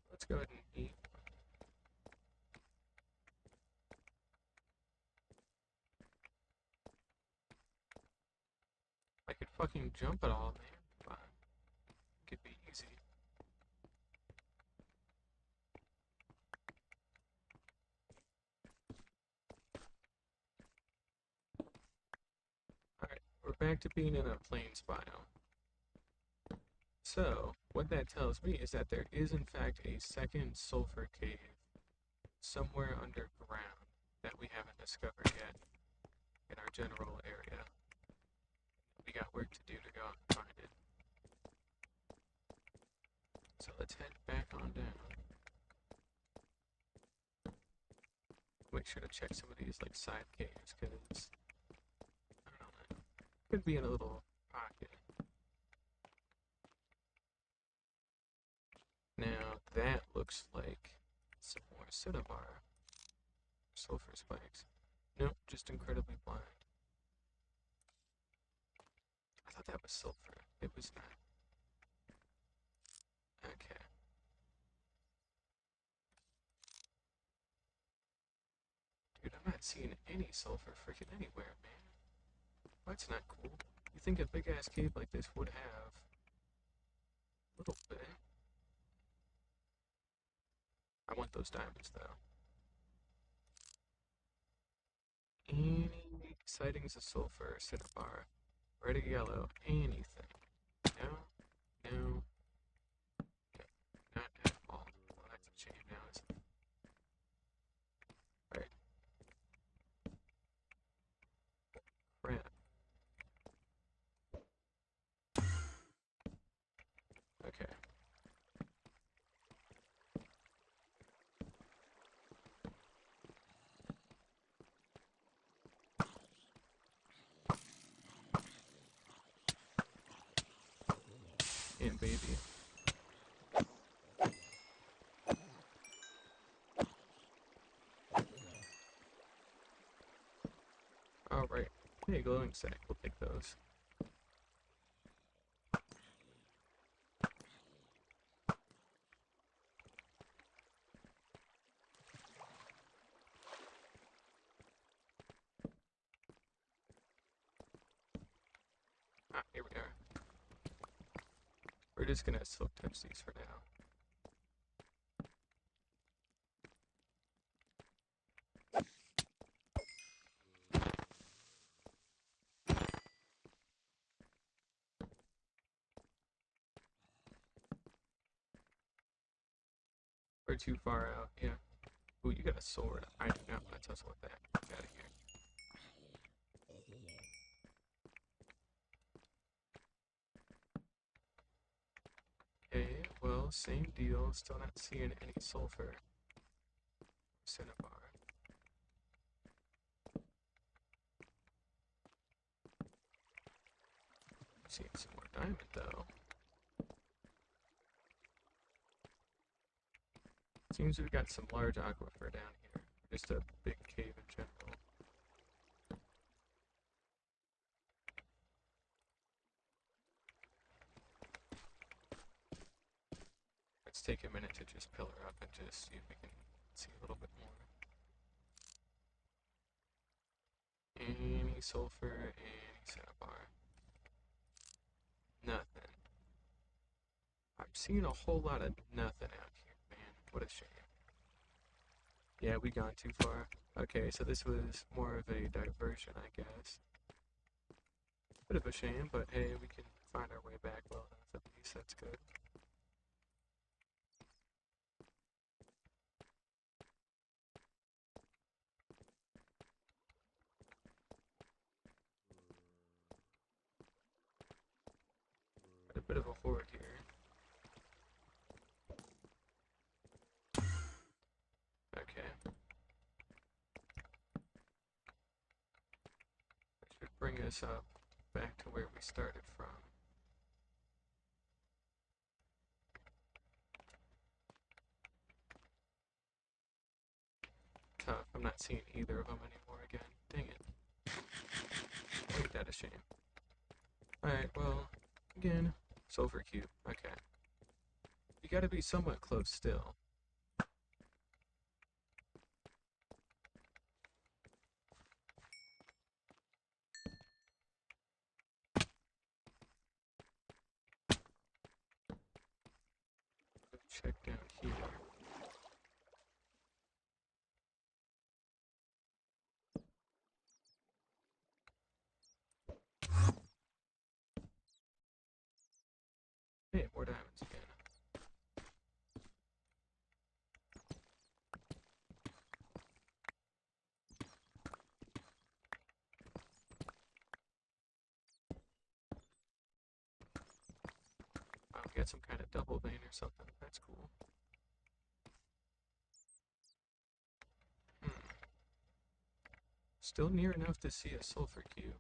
Let's go ahead and eat. I could fucking jump it all, man. Fine. Could be easy. Alright, we're back to being in a plains biome. So, what that tells me is that there is in fact a second sulfur cave somewhere underground that we haven't discovered yet in our general area. We got work to do to go out and find it. So let's head back on down. Make sure to check some of these like side caves, because I don't know, man. Could be in a little pocket. Now that looks like some more cinnabar. Sulfur spikes. Nope, just incredibly blind. I thought that was sulfur. It was not. Okay. Dude, I'm not seeing any sulfur freaking anywhere, man. That's not cool. You think a big ass cave like this would have a little bit? I want those diamonds though. Any sightings of sulfur, cinnabar, red or yellow, anything? No, no, no, not at all. Well, that's a shame now, isn't it? Right. Crap. Okay. And baby. Alright. Hey, glowing sack. We'll take those. Ah, here we are. We're just gonna silk touch these for now. We're too far out, yeah. Ooh, you got a sword. I do not want to tussle with that. Get out of here. Okay, well, same deal. Still not seeing any sulfur. Cinnabar. Seeing some more diamond though. Seems we've got some large aquifer down here. Just a big cave in general. Let's take a minute to just pillar up and just see if we can see a little bit more. Any sulfur, any cinnabar. Nothing. I'm seeing a whole lot of nothing out here, man. What a shame. Yeah, we gone too far. Okay, so this was more of a diversion, I guess. Bit of a shame, but hey, we can find our way back well enough at least. That's good. us up back to where we started from. Tough. I'm not seeing either of them anymore again. Dang it. Ain't that a shame. Alright, well, again, sulfur cube. Okay. You gotta be somewhat close still. Check down here. Hey, more diamonds again. Oh, we got some kind of double vein or something. That's cool. Still near enough to see a sulfur cube.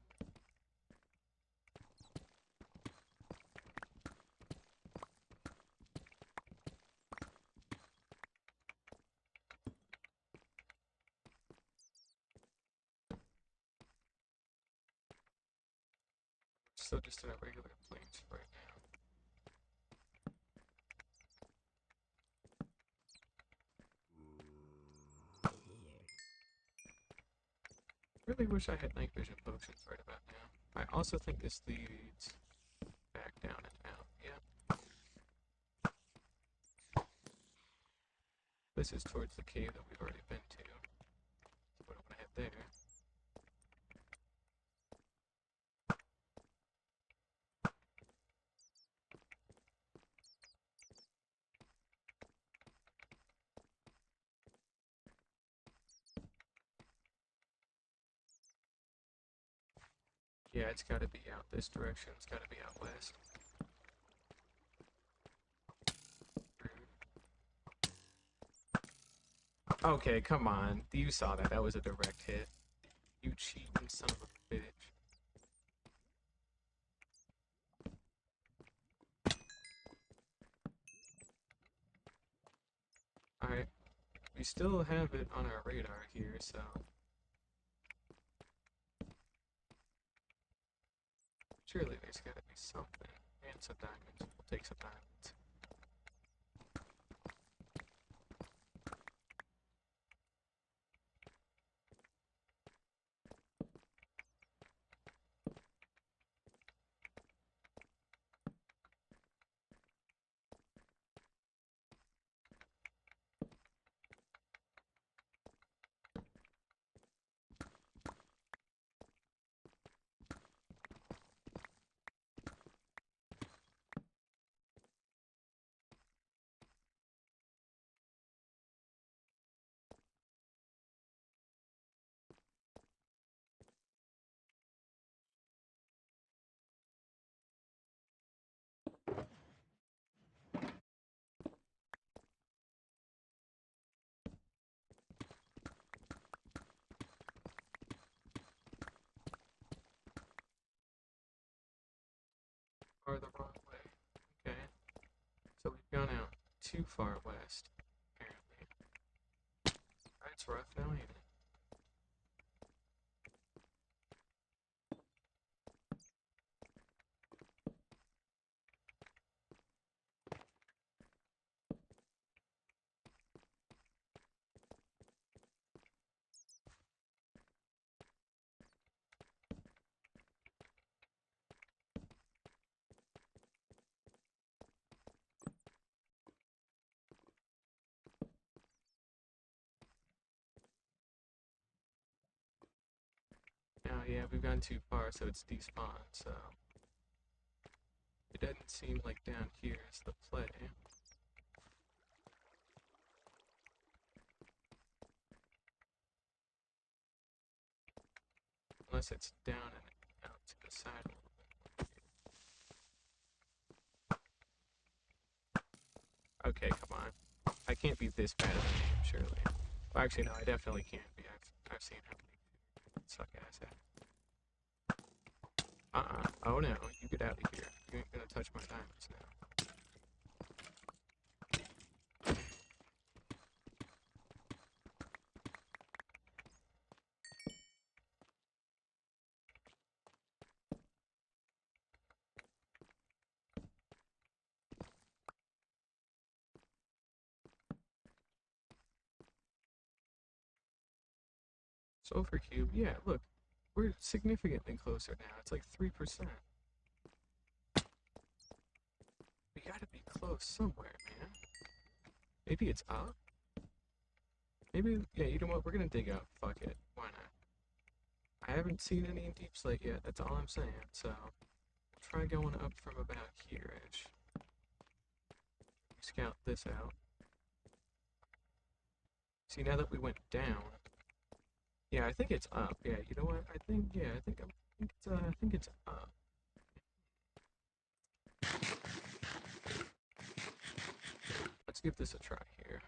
Still just in a regular plains right now. Really wish I had night vision potions right about now. I also think this leads back down and out. Yeah. This is towards the cave that we've already been to. So I don't want to head there. Yeah, it's gotta be out this direction. It's gotta be out west. Okay, come on. You saw that. That was a direct hit. You cheating son of a bitch. Alright. We still have it on our radar here, so... surely there's gotta be something. And some diamonds. We'll take some diamonds. Or the wrong way. Okay. So we've gone out too far west, apparently. Alright, it's rough now, ain't it? Now, yeah, we've gone too far, so it's despawned, so... it doesn't seem like down here is the play. Unless it's down and out to the side a little bit. Okay, come on. I can't be this bad of a game, surely. Well, actually, no, I definitely can't be. I've seen how many suck ass at. Oh no, you get out of here. You ain't gonna touch my diamonds now. Sulfur cube, yeah, look. We're significantly closer now. It's like 3%. We gotta be close somewhere, man. Maybe it's up? Maybe, yeah, you know what? We're gonna dig up. Fuck it. Why not? I haven't seen any in Deep Slate yet, that's all I'm saying, so try going up from about here-ish. Scout this out. See, now that we went down, yeah, I think it's up. Yeah, you know what? I think, yeah, I think it's up. Let's give this a try here.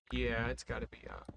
Yeah, it's gotta be up.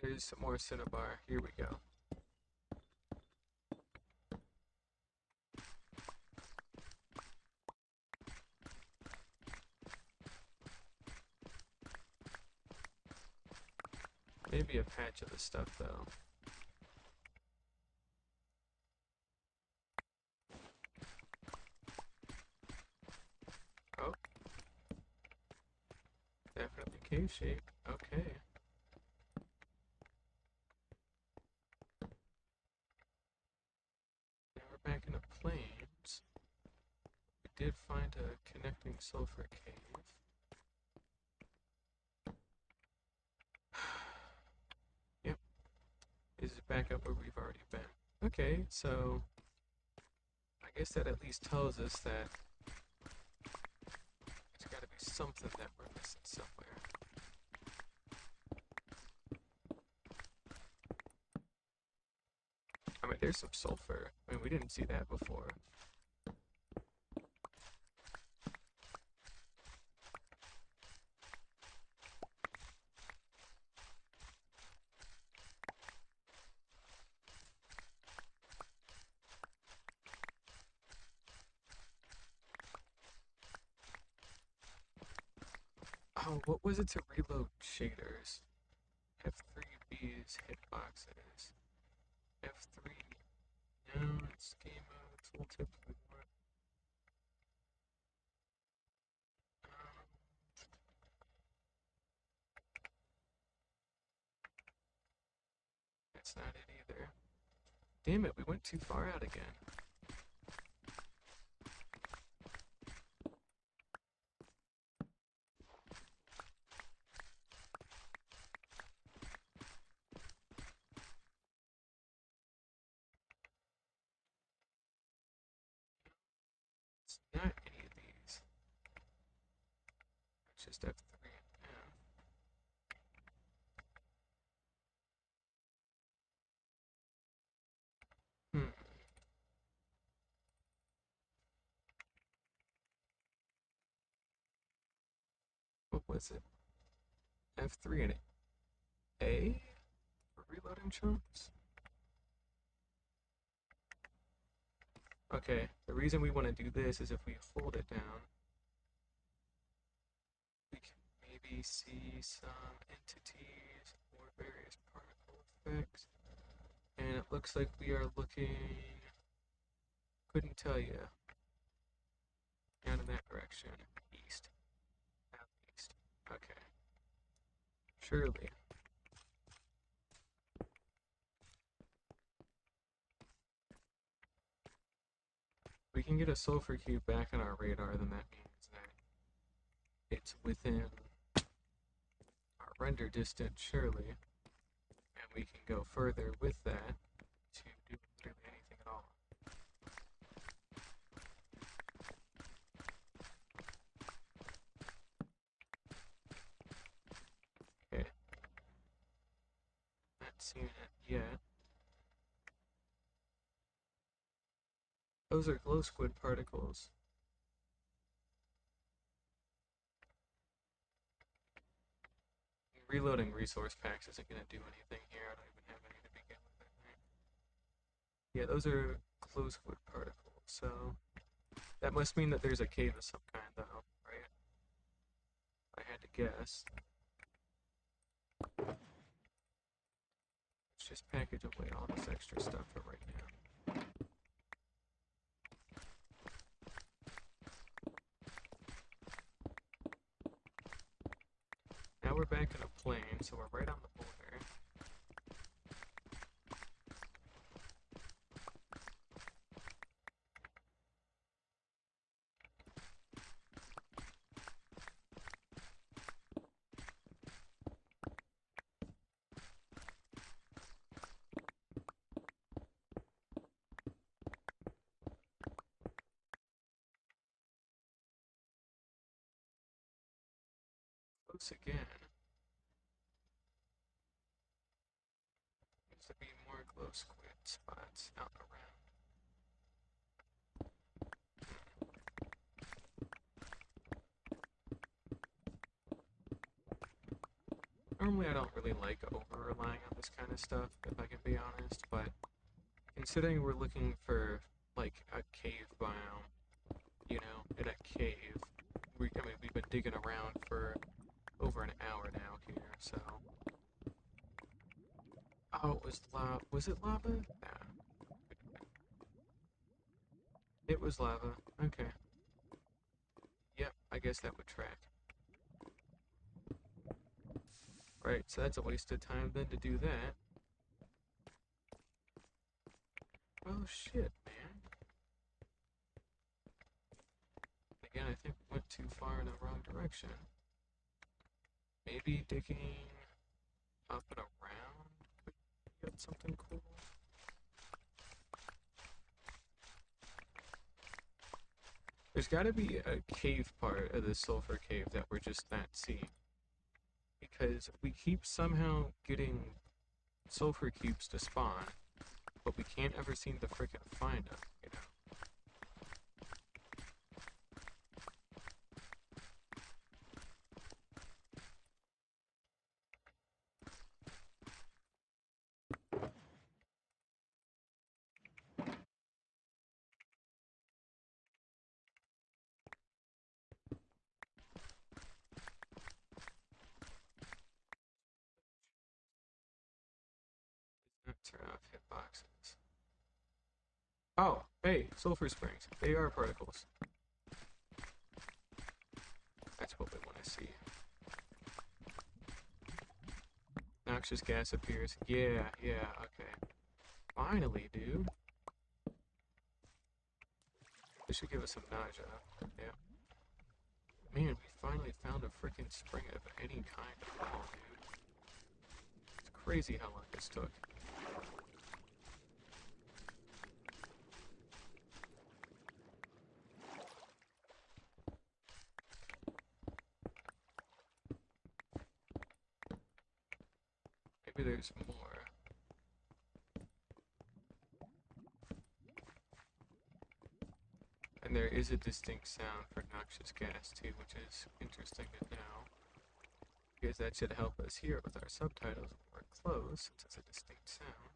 There's some more cinnabar. Here we go. Maybe a patch of the stuff, though. Oh. Definitely cave shape. Okay. Now we're back in the plains. We did find a connecting sulfur cave. Yep. This is back up where we've already been. Okay, so I guess that at least tells us that there's gotta be something that we're missing somewhere. I mean, there's some sulfur. I mean, we didn't see that before. Oh, what was it to reload shaders? F3B's hitboxes. F3. No, it's game mode. Tooltip. That's not it either. Damn it, we went too far out again. It's not any of these. It's just F3 and F. Hmm. What was it? F3 and A? For reloading chunks? Okay, the reason we want to do this is if we hold it down, we can maybe see some entities or various particle effects. And it looks like we are looking, couldn't tell you, down in that direction. East. Southeast. Okay. Surely. We can get a sulfur cube back on our radar, then that means that it's within our render distance, surely. And we can go further with that to do literally anything at all. Okay. Not seeing it yet. Those are glow squid particles. Reloading resource packs isn't going to do anything here. I don't even have any to begin with, I think. Yeah, those are glow squid particles, so that must mean that there's a cave of some kind, though, right? I had to guess. Let's just package away all this extra stuff for right now. Now we're back in a plane, so we're right on the border. Close again. Seems to be more glow squid spots out and around. Normally I don't really like over-relying on this kind of stuff, if I can be honest, but considering we're looking for, like, a cave biome, you know, in a cave, I mean, we've been digging around for over an hour now here, so... Oh, it was lava. Was it lava? Nah. It was lava. Okay. Yep, I guess that would track. Right, so that's a waste of time then to do that. Oh shit, man. Again, I think we went too far in the wrong direction. Maybe digging up and around could get something cool. There's gotta be a cave part of this sulfur cave that we're just not seeing. Because we keep somehow getting sulfur cubes to spawn, but we can't ever seem to frickin' find them, you know? Turn off hitboxes. Oh, hey, sulfur springs. They are particles. That's what we want to see. Noxious gas appears. Yeah, okay. Finally, dude. This should give us some nausea. Yeah. Man, we finally found a freaking spring of any kind at all, dude. It's crazy how long this took. Maybe there's more. And there is a distinct sound for noxious gas too, which is interesting to know. Because that should help us here with our subtitles when we're close, since it's a distinct sound.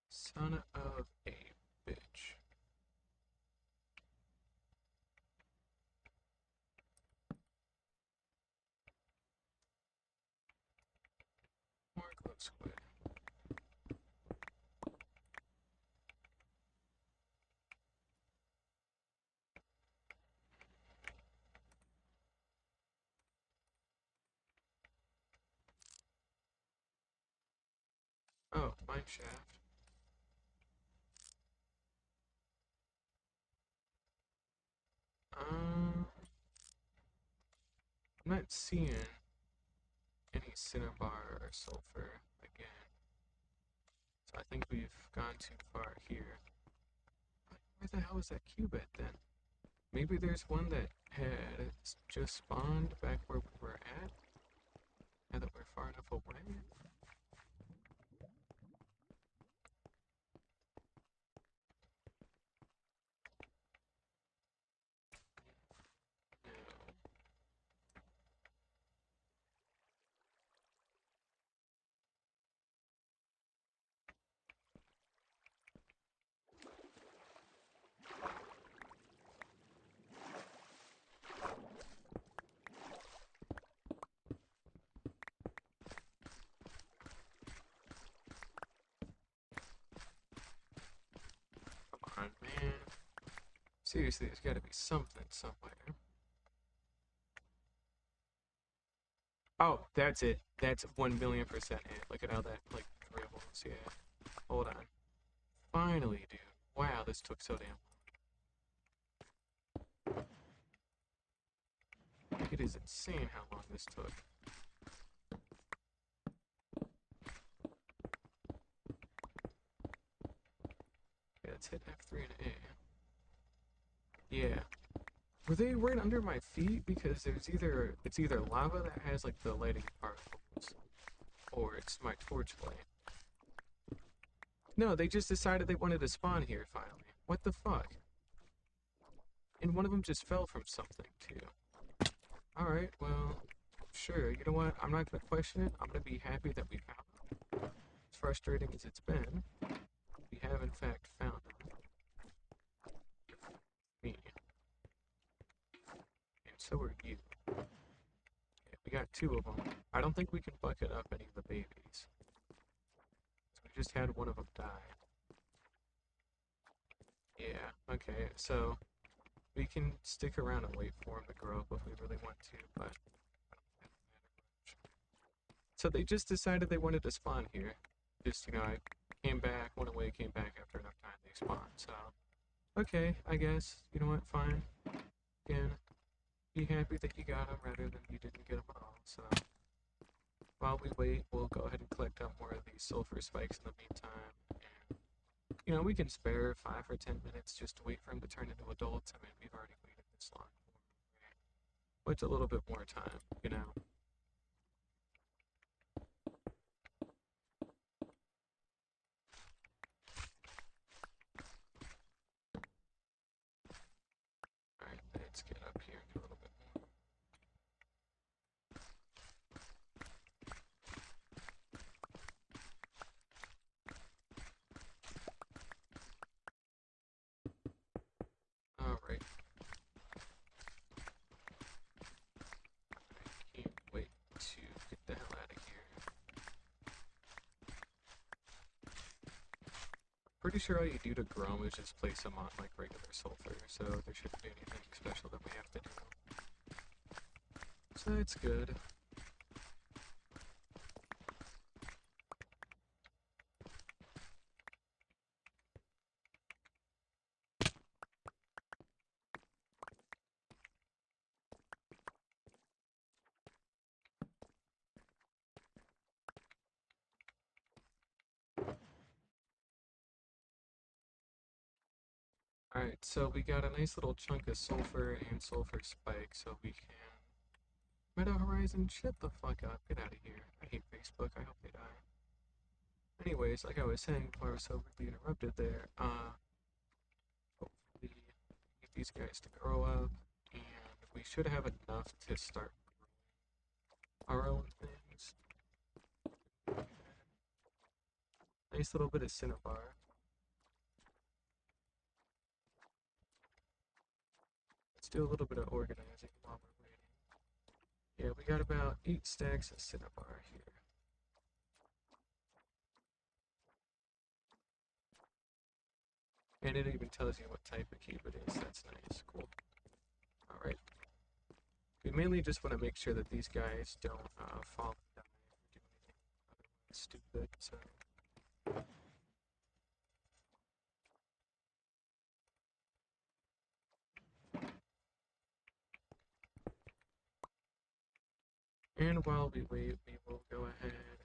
Son of a bitch. squid. Oh, mine shaft. I'm not seeing any cinnabar or sulfur again. So I think we've gone too far here. Where the hell is that cubit then? Maybe there's one that had just spawned back where we were at, now that we're far enough away. No. Come on, man. Seriously, there's gotta be something somewhere. Oh, that's it. That's 1,000,000% it. Look at how that, like, dribbles. Yeah. Hold on. Finally, dude. Wow, this took so damn long. Like, it is insane how long this took. Yeah, let's hit F3 and A. Yeah. Were they right under my feet? Because it's either lava that has like the lighting particles, or it's my torch light. No, they just decided they wanted to spawn here finally. What the fuck? And one of them just fell from something too. Alright, well, sure, you know what? I'm not gonna question it. I'm gonna be happy that we found them. As frustrating as it's been, we have in fact found them. Me. And so are you. Yeah, we got two of them. I don't think we can bucket up any of the babies. So we just had one of them die. Yeah, okay, so we can stick around and wait for them to grow up if we really want to, but so they just decided they wanted to spawn here. Just, I came back, went away, came back after enough time, they spawned. So, okay, I guess, you know what, fine. Again, be happy that you got them rather than you didn't get them at all. So, while we wait, we'll go ahead and collect up more of these sulfur spikes in the meantime. And, we can spare 5 or 10 minutes just to wait for him to turn into adults. I mean, we've already waited this long for him. What's a little bit more time? Alright, let's get up here a little bit more. Alright. I can't wait to get the hell out of here. Pretty sure all you do to grow them is just place them on like regular sulfur, so there shouldn't be anything special that we have to do. So that's good. Alright, so we got a nice little chunk of sulfur and sulfur spike, so we can... Meta Horizon, shut the fuck up, get out of here. I hate Facebook, I hope they die. Anyways, like I was saying before I was so rudely interrupted there, hopefully get these guys to grow up, and we should have enough to start our own things. Nice little bit of cinnabar. Let's do a little bit of organizing while we're waiting. Yeah, we got about 8 stacks of cinnabar here. And it even tells you what type of cube it is. That's nice. Cool. Alright. We mainly just want to make sure that these guys don't fall and die or do anything stupid, so... And while we wait, we will go ahead and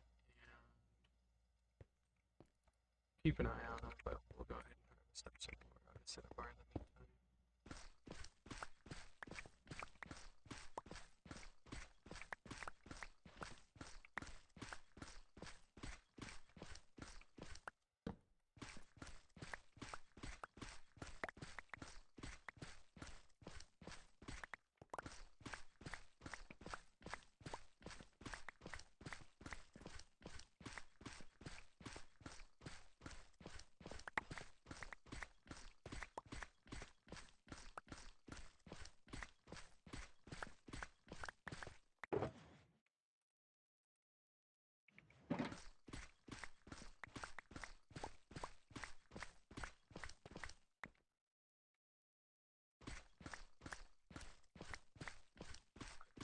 keep an eye on them, but we'll go ahead and harvest up some more cinnabar in the meantime.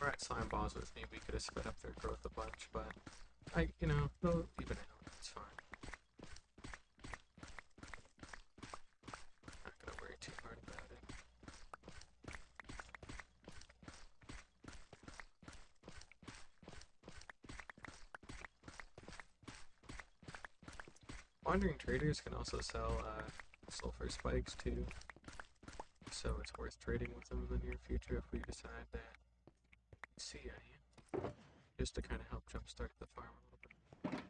We're at slime balls with me, we could have sped up their growth a bunch, but they'll even out. It's fine. Not gonna worry too hard about it. Wandering traders can also sell sulfur spikes too, so it's worth trading with them in the near future if we decide that we see any, just to kind of help jumpstart the farm a little bit.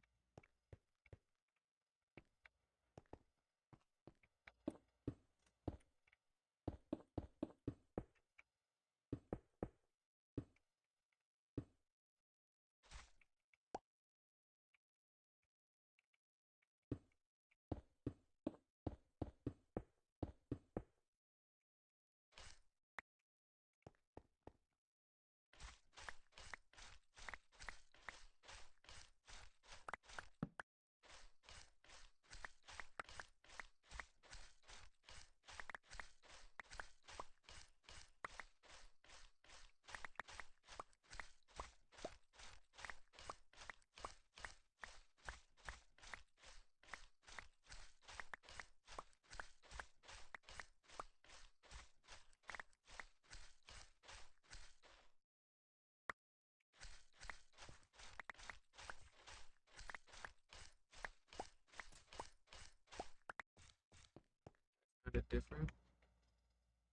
Sounded different?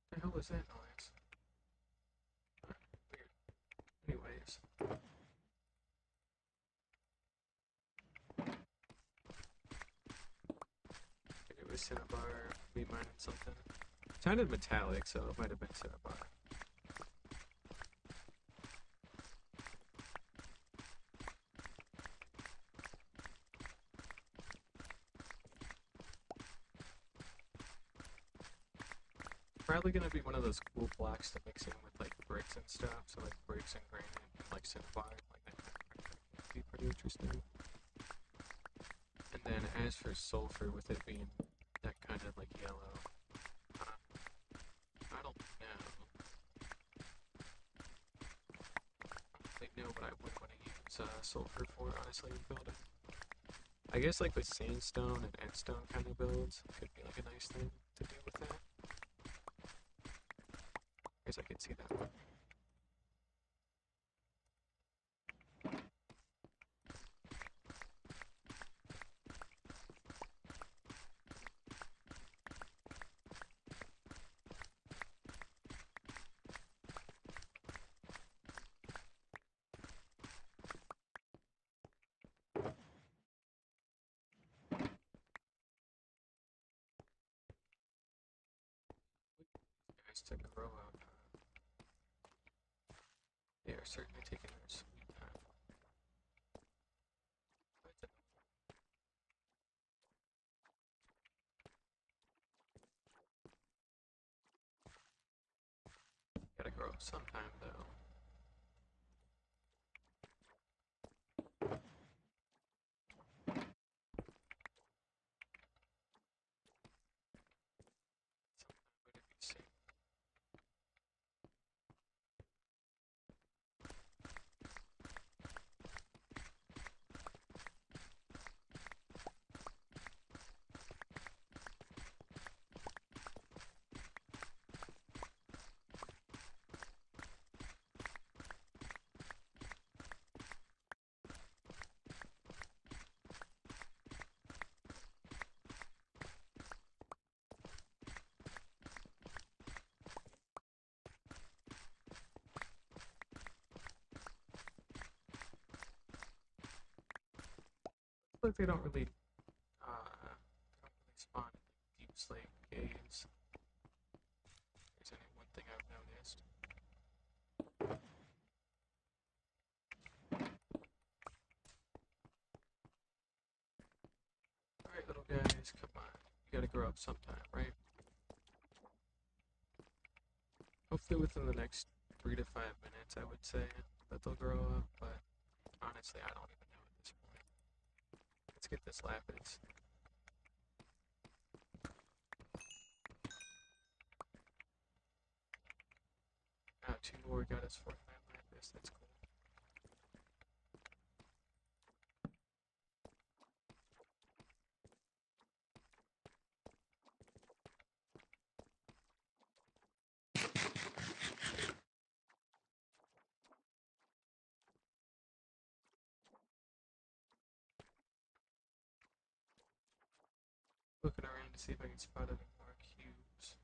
What the hell was that noise? Weird. Anyways. It was cinnabar, we mined something. It sounded metallic, so it might have been cinnabar. Probably gonna be one of those cool blocks to mix in with like bricks and stuff, so like bricks and granite and like cinnabar, like that kind of thing. Would be pretty interesting. And then as for sulfur, with it being that kind of like yellow, I don't know. I don't know what I would want to use sulfur for, honestly, in building. I guess like with sandstone and endstone kind of builds, could be like a nice thing to do with that. I guess I could see that one. Guys took a row out. They are certainly taking their sweet time. Gotta grow up sometime though. like they don't really spawn in deep slate caves. If there's any one thing I've noticed. Alright, little guys, come on. You gotta grow up sometime, right? Hopefully within the next 3 to 5 minutes, I would say that they'll grow up, but honestly, I don't even know at this point. Let's get this lapis. Now 2 more got us 49 lapis, that's cool. Looking around to see if I can spot any more cubes.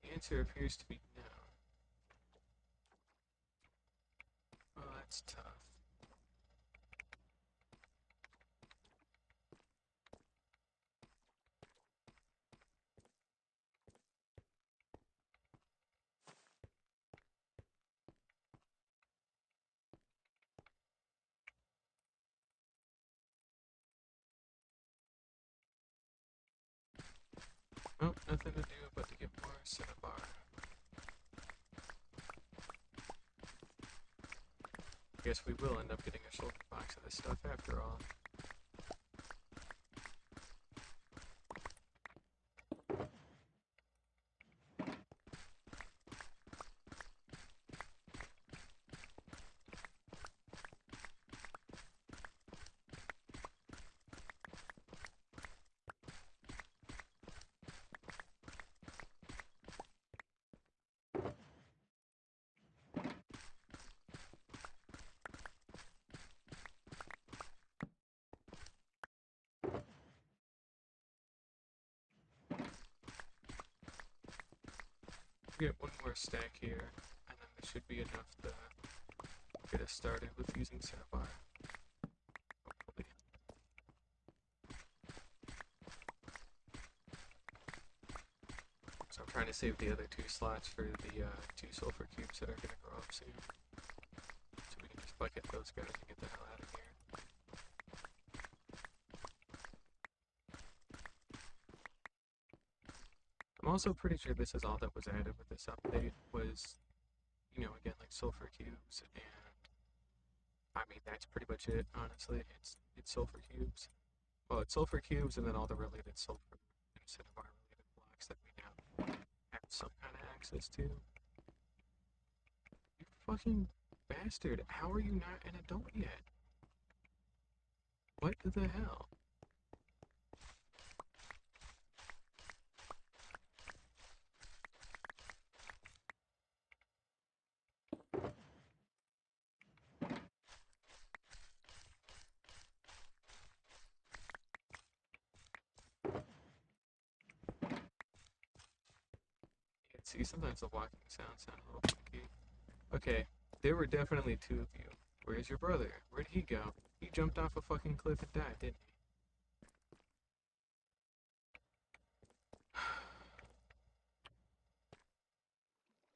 The answer appears to be no. Oh, that's tough. Oh, nothing to do but to get more cinnabar. Guess we will end up getting a shoulder box of this stuff after all. Get one more stack here, and then there should be enough to get us started with using cinnabar. Hopefully. So I'm trying to save the other 2 slots for the 2 sulfur cubes that are going to grow up soon. So we can just bucket those guys and get the hell out of here. I'm also pretty sure this is all that was added with this update was, you know, again, like sulfur cubes, and I mean, that's pretty much it, honestly. It's sulfur cubes. Well, it's sulfur cubes and then all the related sulfur and cinnabar related blocks that we now have some kind of access to. You fucking bastard, how are you not an adult yet? What the hell? See, sometimes the walking sounds sound a little funky. Okay, there were definitely 2 of you. Where's your brother? Where'd he go? He jumped off a fucking cliff and died, didn't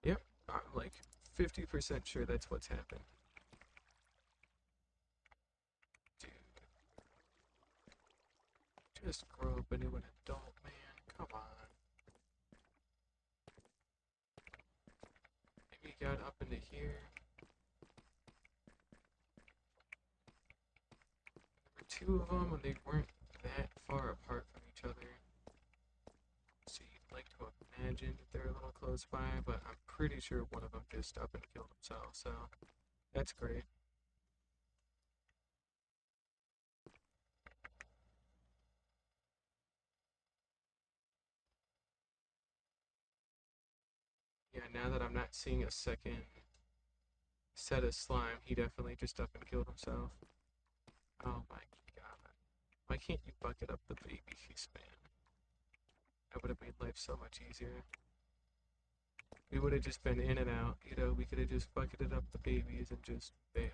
he? Yep, I'm like 50% sure that's what's happened. Dude. Just grow up into an adult, man. Come on. Maybe he got up into here. There were 2 of them and they weren't that far apart from each other. So you'd like to imagine that they're a little close by, but I'm pretty sure one of them just up and killed himself, so that's great. Yeah, now that I'm not seeing a second set of slime, he definitely just up and killed himself. Oh my god. Why can't you bucket up the baby feast, man? That would have made life so much easier. We would have just been in and out, you know, we could have just bucketed up the babies and just bailed.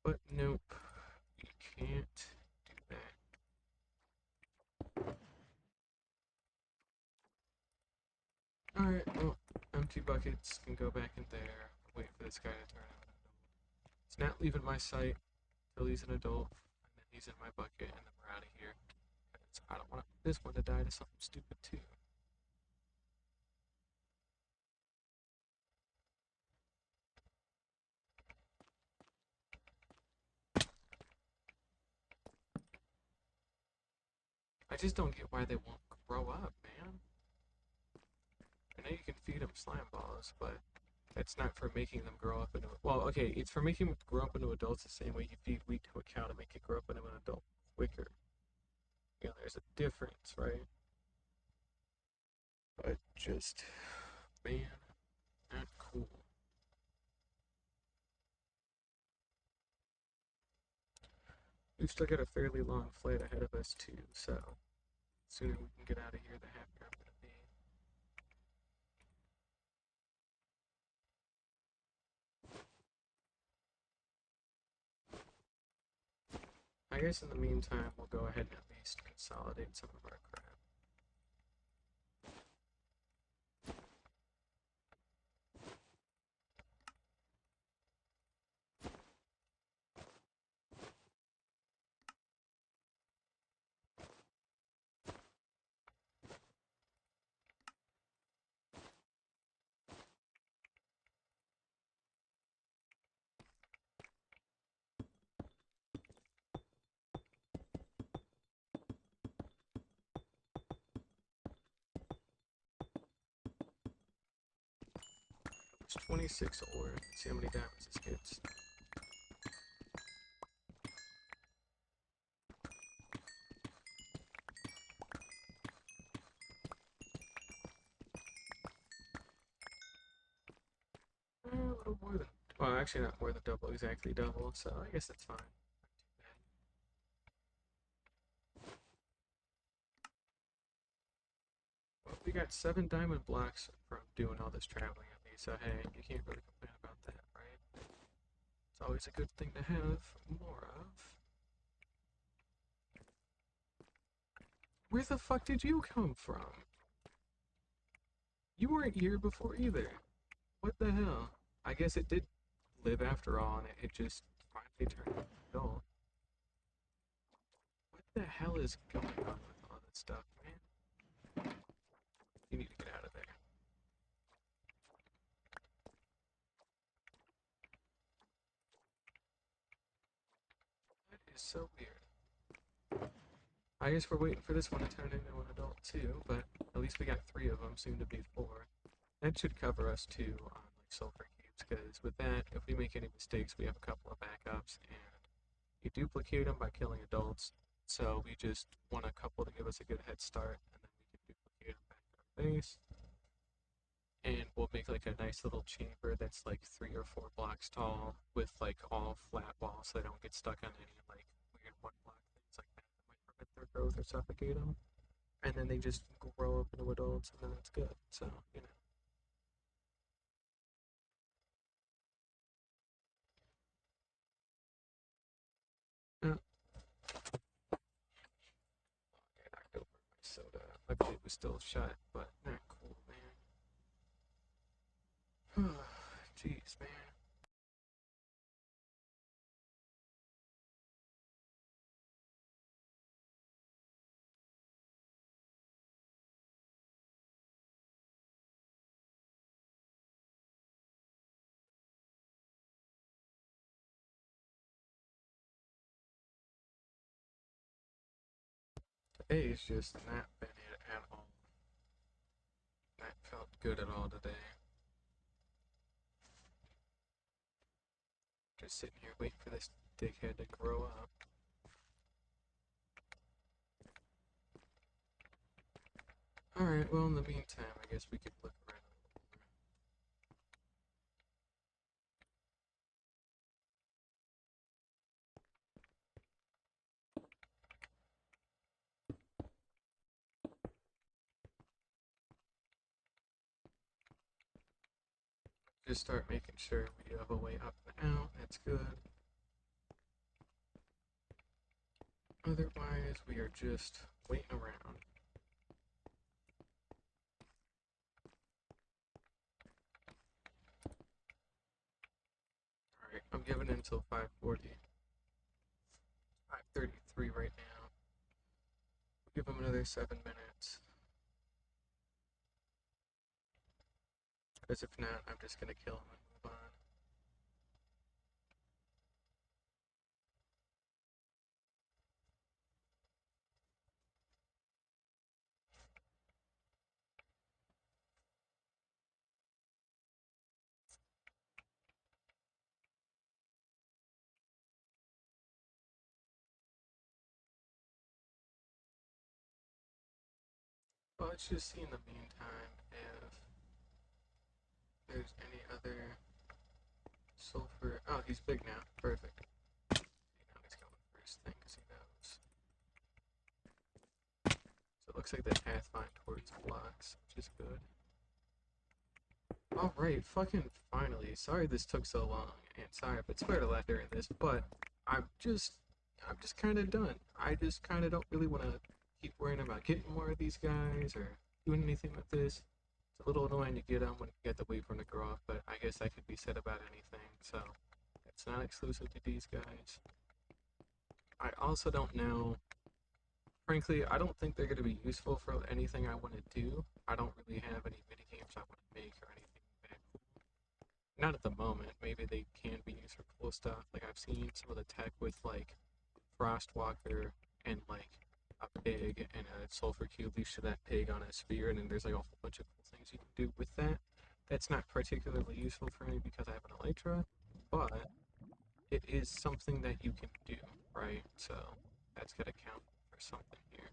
But nope, you can't do that. Alright, well, empty buckets can go back in there. Wait for this guy to turn out. He's not leaving my sight till he's an adult, and then he's in my bucket, and then we're out of here. 'Cause I don't want this one to die to something stupid too. I just don't get why they won't grow up, man. I know you can feed them slime balls, but it's not for making them grow up into. Well, okay, it's for making them grow up into adults the same way you feed wheat to a cow to make it grow up into an adult quicker. You know, there's a difference, right? But just, man, not cool. We've still got a fairly long flight ahead of us too, so the sooner we can get out of here, the happier I'm gonna be. I guess in the meantime, we'll go ahead and at least consolidate some of our crap. It's 26 ore. Let's see how many diamonds this gets. A little more than. Well, actually, not more than double, exactly double, so I guess that's fine. Well, we got 7 diamond blocks from doing all this traveling at least, so hey, you can't really complain about that, right? It's always a good thing to have more of. Where the fuck did you come from? You weren't here before either. What the hell? I guess it did live after all, and it just finally turned adult. What the hell is going on with all this stuff, man? You need to get out of there. That is so weird. I guess we're waiting for this one to turn into an adult too, but at least we got 3 of them, soon to be 4. That should cover us too on like sulfur cubes, because with that, if we make any mistakes, we have a couple of backups, and you duplicate them by killing adults. So we just want a couple to give us a good head start, and then we can duplicate them back to our base. And we'll make like a nice little chamber that's like 3 or 4 blocks tall with like all flat walls so they don't get stuck on any like weird one block things like that that might prevent their growth or suffocate them. And then they just grow up into adults, and then it's good. So, you know. Uh, I knocked over my soda. My plate was still shut, but not cool, man. Jeez, man. Today is just not been it at all. Not felt good at all today. Just sitting here waiting for this dickhead to grow up. Alright, well, in the meantime, I guess we could look around. Just start making sure we have a way up and out. That's good. Otherwise, we are just waiting around. Alright, I'm giving it until 5:40. 5:33 right now. We'll give him another 7 minutes. Because if not, I'm just gonna kill him and move on. Well, let's just see in the meantime if there's any other sulfur. Oh, he's big now. Perfect. Now he's going first thing because he knows. So it looks like the path line towards blocks, which is good. Alright, fucking finally. Sorry this took so long, and sorry if it's fair a lot during this, but I'm just, I'm just kind of done. I just kind of don't really want to keep worrying about getting more of these guys or doing anything with this. It's a little annoying to get them when you get to wait for them to grow up, but I guess that could be said about anything, so it's not exclusive to these guys. I also don't know. Frankly, I don't think they're going to be useful for anything I want to do. I don't really have any mini games I want to make or anything that cool. Not at the moment. Maybe they can be used for cool stuff. Like I've seen some of the tech with like Frostwalker and like a pig and a sulfur cube leash to that pig on a spear, and then there's like a whole bunch of cool things you can do with that. That's not particularly useful for me because I have an Elytra, but it is something that you can do, right? So that's gotta count for something here.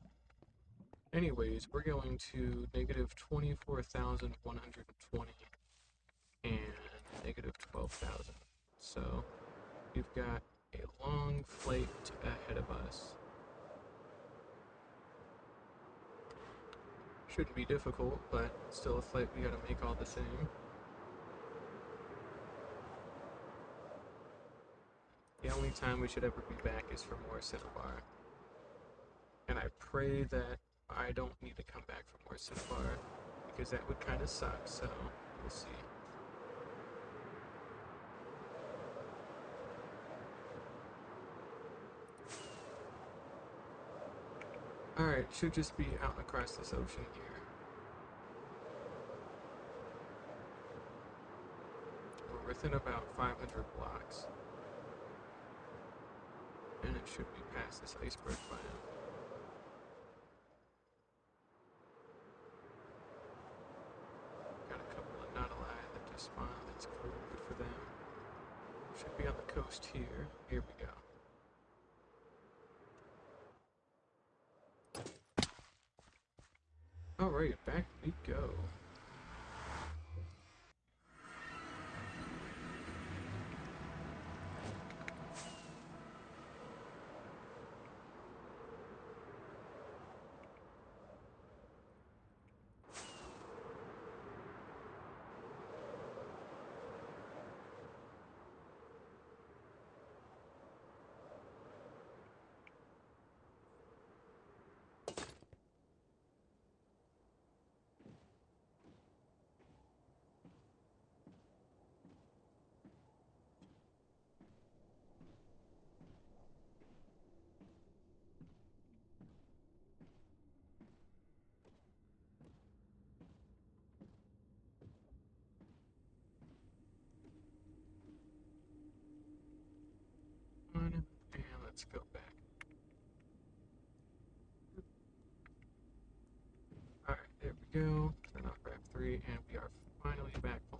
Anyways, we're going to negative 24,120 and negative 12,000. So we've got a long flight ahead of us. Shouldn't be difficult, but still a flight we gotta make all the same. The only time we should ever be back is for more Cinnabar. And I pray that I don't need to come back for more Cinnabar, because that would kind of suck, so we'll see. Alright, should just be out across this ocean here. We're within about 500 blocks. And it should be past this iceberg by now. Got a couple of Nautilus that just spawned. That's cool. Good for them. Should be on the coast here. Here we go. Alright, back we go. And let's go back. Alright, there we go. Turn off Rev 3, and we are finally back home.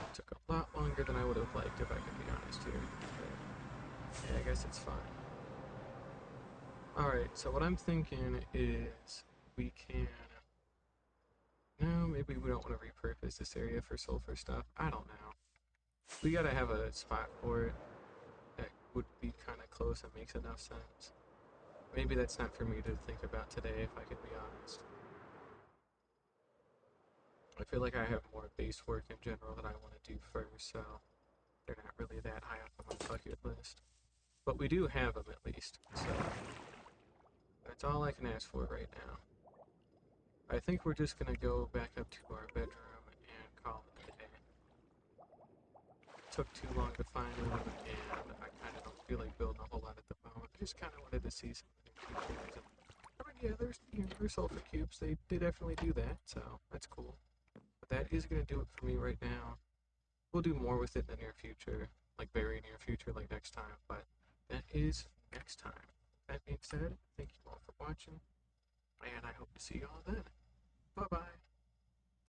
It took a lot longer than I would have liked, if I can be honest here. But, yeah, I guess it's fine. Alright, so what I'm thinking is we can... No, maybe we don't want to repurpose this area for sulfur stuff. I don't know. We gotta have a spot for it that would be kind of close and makes enough sense. Maybe that's not for me to think about today, if I could be honest. I feel like I have more base work in general that I want to do first, so they're not really that high up on my bucket list. But we do have them at least, so that's all I can ask for right now. I think we're just gonna go back up to our bedroom and call it a day. Took too long to find them, and I kind of don't feel like building a whole lot at the moment. I just kind of wanted to see some of the new features. And, I mean, yeah, there's sulfur cubes. They definitely do that, so that's cool. But that is gonna do it for me right now. We'll do more with it in the near future, like very near future, like next time. But that is next time. That being said, thank you all for watching, and I hope to see you all then. Bye bye.